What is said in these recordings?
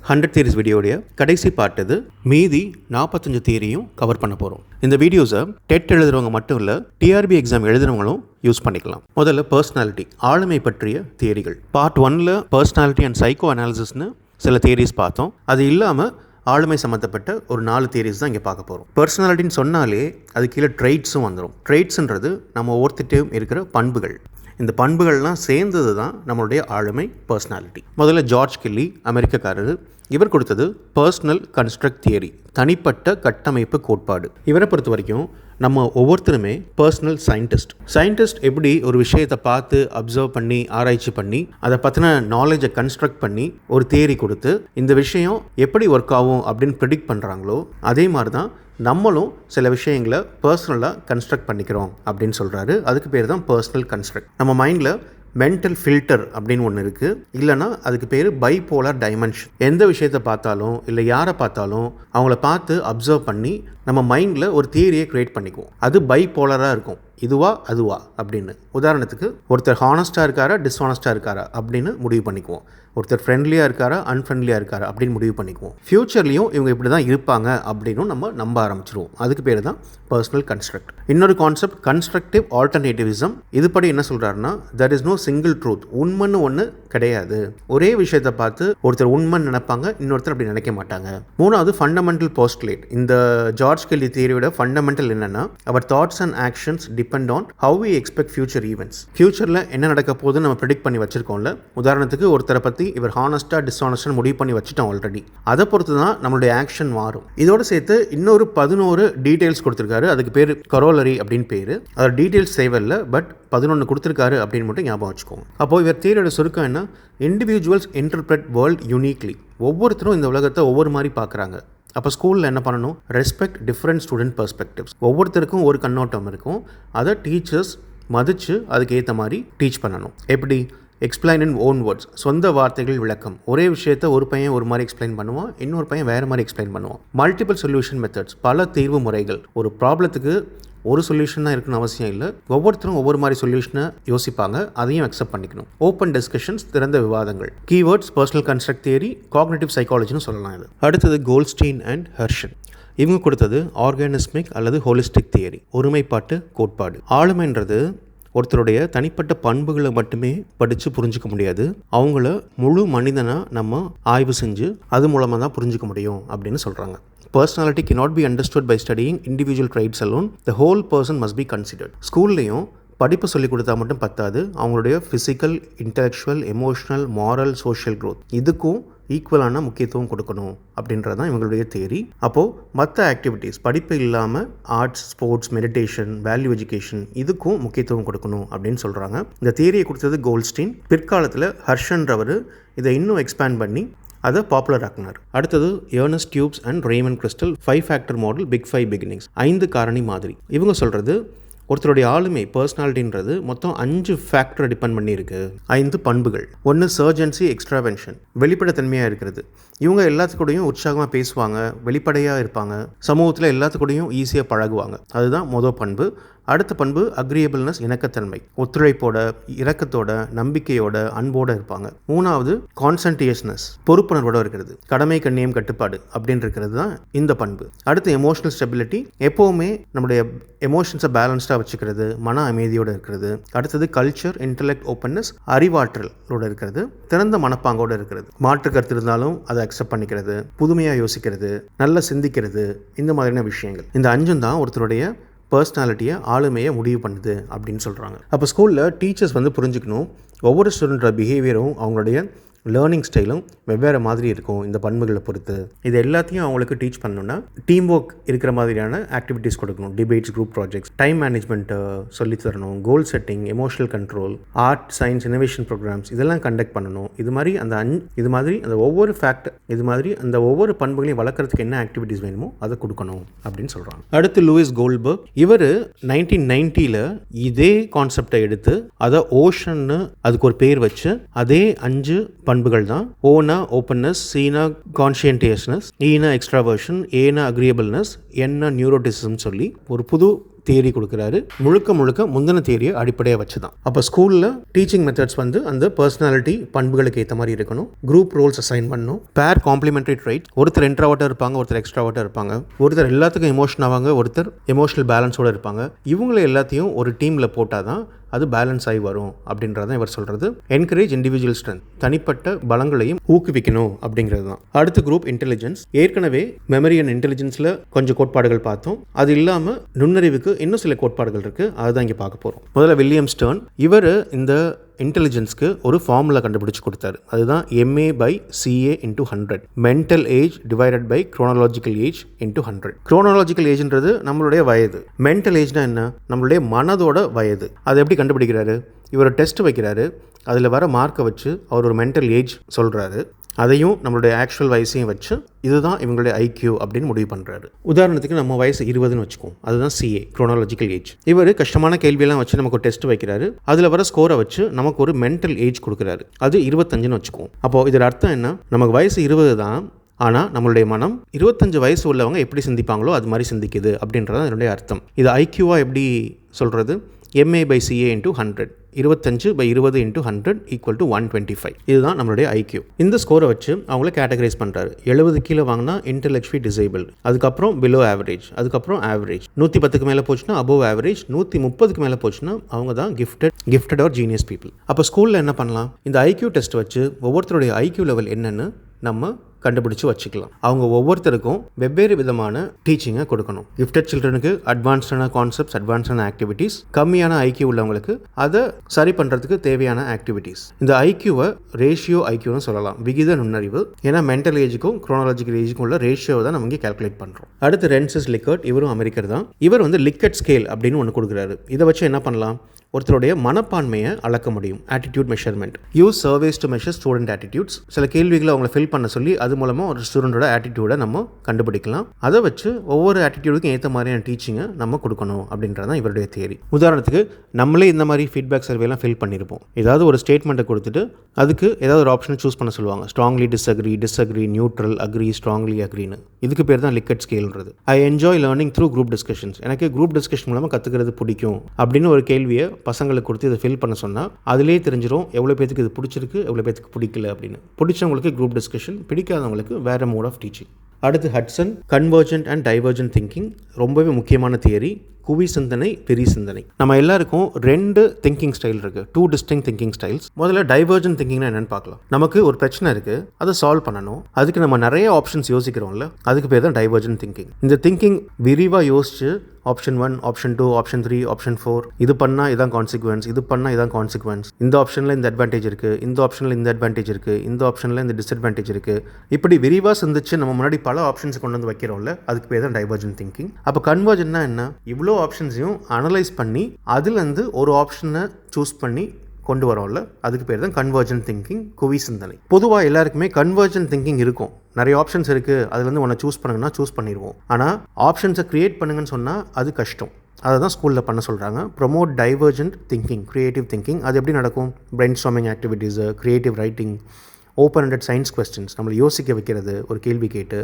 100 theories வீடியோடைய கடைசி part இது. மீதி 45 தியரியும் கவர் பண்ண போகிறோம். இந்த வீடியோஸை டெட் எழுதுறவங்க மட்டும் இல்லை, டிஆர்பி எக்ஸாம் எழுதுறவங்களும் யூஸ் பண்ணிக்கலாம். முதல்ல பர்சனாலிட்டி, ஆளுமை பற்றிய தியரிகள். பார்ட் 1ல் பர்சனாலிட்டி அண்ட் சைக்கோ அனாலிசிஸ்னு சில தியரிஸ் பார்த்தோம். அது இல்லாமல் ஆளுமை சம்மந்தப்பட்ட ஒரு 4 தியரிஸ் தான் இங்கே பார்க்க போகிறோம். பர்சனாலிட்டின்னு சொன்னாலே அது கீழே ட்ரெய்ட்ஸும் வந்துடும். ட்ரெய்ட்ஸுன்றது நம்ம ஒவ்வொருத்திட்டையும் இருக்கிற பண்புகள். இந்த பண்புகள்லாம் சேர்ந்தது தான் நம்மளுடைய ஆளுமை, பர்சனாலிட்டி. முதல்ல ஜார்ஜ் கெல்லி, அமெரிக்கக்காரர். இவர் கொடுத்தது பர்சனல் கன்ஸ்ட்ரக்ட் தியரி, தனிப்பட்ட கட்டமைப்பு கோட்பாடு. இவரை பொறுத்த வரைக்கும் நம்ம ஒவ்வொருத்தருமே பர்சனல் சயின்டிஸ்ட் எப்படி ஒரு விஷயத்தை பார்த்து அப்சர்வ் பண்ணி ஆராய்ச்சி பண்ணி அதை பற்றின நாலேஜை கன்ஸ்ட்ரக்ட் பண்ணி ஒரு தியரி கொடுத்து இந்த விஷயம் எப்படி ஒர்க் ஆகும் அப்படின்னு ப்ரெடிக்ட் பண்ணுறாங்களோ, அதே மாதிரி தான் நம்மளும் சில விஷயங்களை பர்சனலாக கன்ஸ்ட்ரக்ட் பண்ணிக்கிறோம் அப்படின்னு சொல்கிறாரு. அதுக்கு பேர் தான் பர்சனல் கன்ஸ்ட்ரக்ட். நம்ம மைண்டில் மென்டல் ஃபில்டர் அப்படின்னு ஒன்று இருக்குது, இல்லைனா அதுக்கு பேர் பைபோலார் டைமென்ஷன். எந்த விஷயத்தை பார்த்தாலும் இல்லை யாரை பார்த்தாலும் அவங்கள பார்த்து அப்சர்வ் பண்ணி நம்ம மைண்டில் ஒரு தியரியை க்ரியேட் பண்ணிக்குவோம். அது பைபோலராக இருக்கும், இதுவா அதுவா அப்படின்னு. உதாரணத்துக்கு ஒருத்தர் ஹானஸ்ட்டாக இருக்காரா டிஸ்ஹானஸ்ட்டாக இருக்காரா அப்படின்னு முடிவு பண்ணிக்குவோம். ஒருத்தர் ஃப்ரெண்ட்லியாக இருக்காரா அன்ஃப்ரெண்ட்லியாக இருக்காரா அப்படின்னு முடிவு பண்ணிக்குவோம். ஃப்யூச்சர்லேயும் இவங்க இப்படி தான் இருப்பாங்க அப்படின்னு நம்ம நம்ப ஆரம்பிச்சிருவோம். அதுக்கு பேர் தான் பர்சனல் கன்ஸ்ட்ரக்ட். இன்னொரு கான்செப்ட் கன்ஸ்ட்ரக்டிவ் ஆல்டர்னேட்டிவிசம். இதுபடி என்ன சொல்கிறாருன்னா, there is no single truth. உண்மைன்னு ஒன்று கிடையாது. ஒரே விஷயத்தை பார்த்து ஒருத்தர் உண்மைன்னு நினைப்பாங்க, இன்னொருத்தர் அப்படி நினைக்க மாட்டாங்க. மூணாவது ஃபண்டமெண்டல் போஸ்ட்லேட். இந்த ஜார்ஜ் கெல்லி தியரியோட ஃபண்டமெண்டல் என்னன்னா, our thoughts and actions depend on how we expect future events. ஃபியூச்சரில் என்ன நடக்க போகுதுன்னு நம்ம ப்ரெடிக்ட் பண்ணி வச்சிருக்கோம்ல. உதாரணத்துக்கு ஒருத்தரை பற்றி இவர் ஹானஸ்ட்டாக டிஸ்ஹானஸ்ட்டாக முடிவு பண்ணி வச்சுட்டோம் ஆல்ரெடி. அதை பொறுத்து தான் நம்மளுடைய ஆக்ஷன் மாறும். இதோடு சேர்த்து இன்னொரு 11 டீட்டெயில்ஸ் கொடுத்துருக்காரு. அதுக்கு பேர் கரோலரி அப்படின்னு பேர். அதோட டீட்டெயில்ஸ் தேவையில்லை, பட் 11 கொடுத்துருக்காரு அப்படின்னு மட்டும் ஞாபகம் வச்சுக்கோங்க. அப்போது இவர் தியரியோட சுருக்கம் என்ன, இண்டிவிஜுவல்ஸ் இன்டர்பிரட் வேர்ல்ட் யூனிக்லி. ஒவ்வொருத்தரும் இந்த உலகத்தை ஒவ்வொரு மாதிரி பார்க்குறாங்க. அப்போ ஸ்கூலில் என்ன பண்ணணும், ரெஸ்பெக்ட் டிஃப்ரெண்ட் ஸ்டூடெண்ட் பெர்ஸ்பெக்டிவ்ஸ். ஒவ்வொருத்தருக்கும் ஒரு கண்ணோட்டம் இருக்கும். அதை டீச்சர்ஸ் மதித்து அதுக்கு ஏற்ற மாதிரி டீச் பண்ணணும். எப்படி, எக்ஸ்பிளைன் இன் ஓன் வேர்ட்ஸ், சொந்த வார்த்தைகள் விளக்கம். ஒரே விஷயத்தை ஒரு பையன் ஒரு மாதிரி எக்ஸ்பிளைன் பண்ணுவான், இன்னொரு பையன் வேறு மாதிரி எக்ஸ்பிளைன் பண்ணுவான். மல்டிபிள் சொல்யூஷன் மெத்தட்ஸ், பல தீர்வு முறைகள். ஒரு ப்ராப்ளத்துக்கு ஒரு சொல்யூஷன் தான் இருக்குன்னு அவசியம் இல்லை. ஒவ்வொருத்தரும் ஒவ்வொரு மாதிரி சொல்யூஷனை யோசிப்பாங்க, அதையும் அக்செப்ட் பண்ணிக்கணும். ஓப்பன் டிஸ்கஷன்ஸ், திறந்த விவாதங்கள். Keywords personal construct theory, cognitive சைக்காலஜின்னு சொல்லலாம். இது அடுத்தது கோல்ட்ஸ்டைன் அண்ட் ஹெர்ஷன். இவங்க கொடுத்தது ஆர்கானிஸ்மிக் அல்லது ஹோலிஸ்டிக் தியரி, ஒருமைப்பாட்டு கோட்பாடு. ஆளுமைன்றது ஒருத்தருடைய தனிப்பட்ட பண்புகளை மட்டுமே படித்து புரிஞ்சிக்க முடியாது. அவங்கள முழு மனிதனாக நம்ம ஆய்வு செஞ்சு அது மூலமாக தான் புரிஞ்சிக்க முடியும் அப்படின்னு சொல்கிறாங்க. Personality cannot be understood by studying individual traits alone. The whole person must be considered. ஸ்கூல்லையும் படிப்பு சொல்லிக் கொடுத்தா மட்டும் பத்தாது, அவங்களுடைய physical, intellectual, emotional, moral, social growth இதுக்கும் ஈக்குவலான முக்கியத்துவம் கொடுக்கணும் அப்படின்றது தான் இவங்களுடைய தியரி. அப்போது மற்ற ஆக்டிவிட்டீஸ், படிப்பு இல்லாமல் arts, sports, meditation, value education இதுக்கும் முக்கியத்துவம் கொடுக்கணும் அப்படின்னு சொல்கிறாங்க. இந்த தியரியை கொடுத்தது கோல்ட்ஸ்டைன். பிற்காலத்தில் ஹர்ஷன்றவர் இதை இன்னும் எக்ஸ்பேண்ட் பண்ணி அதை பாப்புலர் ஆக்கினார். அடுத்தது Ernest, Tupes and Raymond Christal 5 factor model, big 5 beginnings, 5 காரணி மாதிரி. இவங்க சொல்கிறது ஒருத்தருடைய ஆளுமை, பர்சனாலிட்டின்றது மொத்தம் 5 ஃபேக்டரை டிபெண்ட் பண்ணியிருக்கு. 5 பண்புகள். ஒன்று சர்ஜன்சி, எக்ஸ்ட்ராவென்ஷன், வெளிப்படைத்தன்மையாக இருக்கிறது. இவங்க எல்லாத்துக்கூடையும் உற்சாகமாக பேசுவாங்க, வெளிப்படையாக இருப்பாங்க, சமூகத்தில் எல்லாத்துக்கூடையும் ஈஸியாக பழகுவாங்க. அதுதான் மொதல் பண்பு. அடுத்த பண்பு அக்ரியபிள்னஸ், இணக்கத்தன்மை, ஒத்துழைப்போட, இரக்கத்தோட, நம்பிக்கையோட, அன்போடு இருப்பாங்க. மூணாவது கான்சன்ட்ரேஷனஸ், பொறுப்புணர்வோட இருக்கிறது, கடமை, கண்ணியம், கட்டுப்பாடு அப்படின்னு இருக்கிறது தான் இந்த பண்பு. அடுத்து எமோஷனல் ஸ்டெபிலிட்டி, எப்போவுமே நம்முடைய எமோஷன்ஸை பேலன்ஸ்டாக வச்சுக்கிறது, மன அமைதியோடு இருக்கிறது. அடுத்தது கல்ச்சர், இன்டெலெக்ட், ஓப்பன்னஸ், அறிவாற்றலோடு இருக்கிறது, திறந்த மனப்பாங்கோடு இருக்கிறது, மாற்று கருத்து இருந்தாலும் அதை அக்செப்ட் பண்ணிக்கிறது, புதுமையாக யோசிக்கிறது, நல்லா சிந்திக்கிறது, இந்த மாதிரியான விஷயங்கள். இந்த 5 தான் ஒருத்தருடைய பர்சனாலிட்டியை, ஆளுமையை முடிவு பண்ணுது அப்படின்னு சொல்கிறாங்க. அப்போ ஸ்கூலில் டீச்சர்ஸ் புரிஞ்சுக்கணும், ஒவ்வொரு ஸ்டூடெண்ட்டோட பிஹேவியரும் அவங்களுடைய லேர்னிங் ஸ்டைலும் வெவ்வேறு மாதிரி இருக்கும் இந்த பண்புகளை பொறுத்து. இது எல்லாத்தையும் அவங்களுக்கு டீச் பண்ணணும்னா டீம் ஒர்க் இருக்கிற மாதிரியான ஆக்டிவிட்டீஸ் கொடுக்கணும். டிபேட்ஸ், குரூப் ப்ராஜெக்ட்ஸ், டைம் மேனேஜ்மெண்ட்டை சொல்லித்தரணும், goal setting, emotional control, art, science, innovation programmes இதெல்லாம் கண்டக்ட் பண்ணணும். இது மாதிரி அந்த ஒவ்வொரு ஃபேக்டர், இது மாதிரி அந்த ஒவ்வொரு பண்புகளையும் வளர்க்குறதுக்கு என்ன ஆக்டிவிட்டீஸ் வேணுமோ அதை கொடுக்கணும் அப்படின்னு சொல்கிறாங்க. அடுத்து லூயிஸ் கோல்பர்க். இவர் 1990 இதே கான்செப்டை எடுத்து அதை ஓஷன்னு அதுக்கு ஒரு பேர் வச்சு அதே 5 பண்புகள் தான். ஓனா ஓப்பன்னஸ், சீனா கான்ஷியன்டியஸ்னஸ், ஈனா எக்ஸ்ட்ராவர்ஷன், ஏனா அக்ரியபிள்னஸ், என்ன நியூரோட்டிசிசம் சொல்லி ஒரு புது தியரி கொடுக்குறாரு. முழுக்க முழுக்க முந்தின தியரியை அடிப்படையாக வச்சு தான். அப்போ ஸ்கூலில் டீச்சிங் மெத்தட்ஸ் வந்து அந்த பர்சனாலிட்டி பண்புகளுக்கு ஏற்ற மாதிரி இருக்கணும். குரூப் ரோல்ஸ் அசைன் பண்ணணும். பேர் காம்ப்ளிமெண்டரி ட்ரைட். ஒருத்தர் இன்ட்ராவர்ட்டாக இருப்பாங்க, ஒருத்தர் எக்ஸ்ட்ராவர்ட்டாக இருப்பாங்க, ஒருத்தர் எல்லாத்துக்கும் எமோஷன் ஆவாங்க, ஒருத்தர் எமோஷனல் பேலன்ஸோடு இருப்பாங்க. இவங்களை எல்லாத்தையும் ஒரு டீமில் போட்டால் தான் அது பேலன்ஸ் ஆகி வரும் அப்படின்றதான் இவர் சொல்கிறது. என்கரேஜ் இண்டிவிஜுவல் ஸ்ட்ரென்த், தனிப்பட்ட பலங்களையும் ஊக்குவிக்கணும் அப்படிங்கிறது தான். அடுத்த குரூப் இன்டெலிஜென்ஸ். ஏற்கனவே மெமரி அண்ட் இன்டெலிஜென்ஸில் கொஞ்சம் கோட்பாடுகள் பார்த்தோம். அது இல்லாமல் நுண்ணறிவுக்கு இன்னும் சில கோட்பாடுகள் இருக்குது. அதுதான் இங்கே பார்க்க போகிறோம். முதல்ல வில்லியம் ஸ்டர்ன். இவர் இந்த இன்டெலிஜென்ஸ்க்கு ஒரு ஃபார்முலா கண்டுபிடிச்சு கொடுத்தாரு. அதுதான் MA/CA × 100. Mental age divided by chronological age × 100. Chronological ஏஜ்ன்றது நம்மளுடைய வயது. மென்டல் ஏஜ்னா என்ன? நம்மளுடைய மனதோட வயது. அதை எப்படி கண்டுபிடிக்கிறாரு? இவர் டெஸ்ட் வைக்கிறாரு. அதில் வர மார்க்கை வச்சு அவர் ஒரு மென்டல் ஏஜ் சொல்கிறாரு. அதையும் நம்மளுடைய ஆக்சுவல் வயசையும் வச்சு இதுதான் இவங்களுடைய ஐக்யூ அப்படின்னு முடிவு பண்ணுறாரு. உதாரணத்துக்கு நம்ம வயசு 20ன்னு வச்சுக்கோம். அதுதான் CA, குரோனாலஜிக்கல் ஏஜ். இவர் கஷ்டமான கேள்வியெல்லாம் வச்சு நமக்கு ஒரு டெஸ்ட் வைக்கிறாரு. அதில் வர ஸ்கோரை வச்சு நமக்கு ஒரு மென்டல் ஏஜ் கொடுக்குறாரு. அது 25ன்னு வச்சுக்கோம். அப்போது இதோட அர்த்தம் என்ன? நமக்கு வயசு 20 தான், ஆனால் நம்மளுடைய மனம் 25 வயசு உள்ளவங்க எப்படி சிந்திப்பாங்களோ அது மாதிரி சிந்திக்குது அப்படின்றது என்னுடைய அர்த்தம். இது ஐக்யூவாக எப்படி சொல்கிறது? MA/CA × 100. 25/20 × 100 = 125. இதுதான் நம்மளுடைய ஐக்யூ. இந்த ஸ்கோரை வச்சு அவங்கள கேட்டகரைஸ் பண்ணுறாரு. 70 கீழே வாங்கினா இன்டெலெக்சுவலி டிசேபிள்டு, அதுக்கப்புறம் பிலோ ஆவரேஜ், அதுக்கப்புறம் ஆவரேஜ். 110க்கு மேலே போச்சுன்னா அபோவ் ஆவரேஜ், 130க்கு மேலே போச்சுன்னா அவங்க தான் கிஃப்டட் ஆர் ஜீனியஸ் பீப்புள். அப்போ ஸ்கூலில் என்ன பண்ணலாம்? இந்த ஐக்யூ டெஸ்ட் வச்சு ஒவ்வொருத்தருடைய ஐக்யூ லெவல் என்னன்னு நம்ம கண்டுபிடிச்சு வச்சுக்கலாம். அவங்க ஒவ்வொருத்தருக்கும் வெவ்வேறு விதமான டீச்சிங்கை கொடுக்கணும். கிஃப்டட் சில்ட்ரனுக்கு அட்வான்ஸ்டான கான்செப்ட்ஸ், அட்வான்ஸ்டான ஆக்டிவிட்டீஸ், கம்மியான ஐக்யூ உள்ளவங்களுக்கு அதை சரி பண்ணுறதுக்கு தேவையான ஆக்டிவிட்டீஸ். இந்த ஐக்யூவை ரேஷியோ ஐக்யூன்னு சொல்லலாம், விகித நுண்ணறிவு. ஏன்னா மென்டல் ஏஜுக்கும் குரோனாலஜிக்கல் ஏஜுக்கும் உள்ள ரேஷியோவை தான் நம்ம இங்கே கால்குலேட் பண்ணுறோம். அடுத்து ரென்சிஸ் லிக்கர்ட். இவரும் அமெரிக்கர் தான். இவர் வந்து லிக்கர்ட் ஸ்கேல் அப்படின்னு ஒன்று கொடுக்குறாரு. இதை வச்சு என்ன பண்ணலாம்? ஒருத்தருடைய மனப்பான்மையை அளக்க முடியும். Attitude measurement. Use services to measure student attitudes. சில கேள்விகளை அவங்களை ஃபில் பண்ண சொல்லி அது மூலமாக ஒரு ஸ்டூடெண்டோட ஆட்டிடியூடை நம்ம கண்டுபிடிக்கலாம். அதை வச்சு ஒவ்வொரு ஆட்டிடியூடுக்கும் ஏற்ற மாதிரியான டீச்சிங்கை நம்ம கொடுக்கணும் அப்படின்றது தான் இவருடைய தியரி. உதாரணத்துக்கு நம்மளே இந்த மாதிரி ஃபீட்பேக் சர்வேலாம் ஃபில் பண்ணியிருப்போம். ஏதாவது ஒரு ஸ்டேட்மெண்ட்டை கொடுத்துட்டு அதுக்கு ஏதாவது ஒரு ஆப்ஷனை சூஸ் பண்ண சொல்லுவாங்க. Strongly disagree, neutral, agree, strongly அக்ரின்னு. இதுக்கு பேர் தான் லிக்கர்ட் ஸ்கேல்ன்றது. I enjoy learning through group discussions. எனக்கு குரூப் டிஸ்கஷன் மூலமாக கற்றுக்கிறது பிடிக்கும் அப்படின்னு ஒரு கேள்வியை பசங்களுக்கு கொடுத்து இதை ஃபில் பண்ண சொன்னால் அதிலே தெரிஞ்சிடும் எவ்வளோ பேருக்கு இது பிடிச்சிருக்கு, எவ்வளோ பேருக்கு பிடிக்கல அப்படின்னு. பிடிச்சவங்களுக்கு குரூப் டிஸ்கஷன், பிடிக்காதவங்களுக்கு வேறு மோட் ஆஃப் டீச்சிங். அடுத்து Hudson. Convergent and divergent thinking. ரொம்பவே முக்கியமான தியரி. குவி சிந்தனை, பெரிய சிந்தனை. நம்ம எல்லாருக்கும் 2 திங்கிங் ஸ்டைல் இருக்குது. 2 டிஸ்டிங்க்ட் திங்கிங் ஸ்டைல்ஸ். முதல்ல டைவர்ஜென்ட் திங்கிங்னா என்னென்னு பார்க்கலாம். நமக்கு ஒரு பிரச்சனை இருக்குது, அதை சால்வ் பண்ணணும். அதுக்கு நம்ம நிறைய ஆப்ஷன்ஸ் யோசிக்கிறோம்ல, அதுக்கு பேர் தான் டைவர்ஜென்ட் திங்கிங். இந்த திங்கிங் விரிவாக யோசிச்சு ஆப்ஷன் 1, ஆப்ஷன் 2, ஆப்ஷன் 3, ஆப்ஷன் 4, இது பண்ணால் இதான் கான்சிக்வன்ஸ், இது பண்ணால் இதான் கான்சிக்வன்ஸ், இந்த ஆப்ஷனில் இந்த அட்வான்டேஜ் இருக்குது, இந்த ஆப்ஷனில் இந்த அட்வான்டேஜ் இருக்குது, இந்த ஆப்ஷனில் இந்த டிஸ்அட்வான்டேஜ் இருக்குது. இப்படி விரிவாக சிந்திச்சு நம்ம முன்னாடி பல ஆப்ஷன்ஸ் கொண்டு வந்து வைக்கிறோம்ல, அதுக்கு பேர் தான் டைவர்ஜென்ட் திங்கிங். அப்போ கன்வர்ஜென்ட்னா என்ன? இவ்வளோ ஆப்ஷன்ஸையும் அனலைஸ் பண்ணி அதுலேருந்து ஒரு ஆப்ஷனை சூஸ் பண்ணி கொண்டு வரோம்ல, அதுக்கு பேர் தான் கன்வர்ஜென்ட் திங்கிங், குவி சிந்தனை. பொதுவாக எல்லாருக்குமே கன்வர்ஜென்ட் திங்கிங் இருக்கும். நிறைய ஆப்ஷன்ஸ் இருக்குது, அதுலேருந்து ஒன்று சூஸ் பண்ணுங்கன்னா சூஸ் பண்ணிடுவோம். ஆனால் ஆப்ஷன்ஸை க்ரியேட் பண்ணுங்கன்னு சொன்னால் அது கஷ்டம். அதை தான் ஸ்கூலில் பண்ண சொல்கிறாங்க. Promote divergent thinking, creative thinking. அது எப்படி நடக்கும்? Brain storming activities, creative writing, open ended science questions, நம்மளை யோசிக்க வைக்கிறது, ஒரு கேள்வி கேட்டு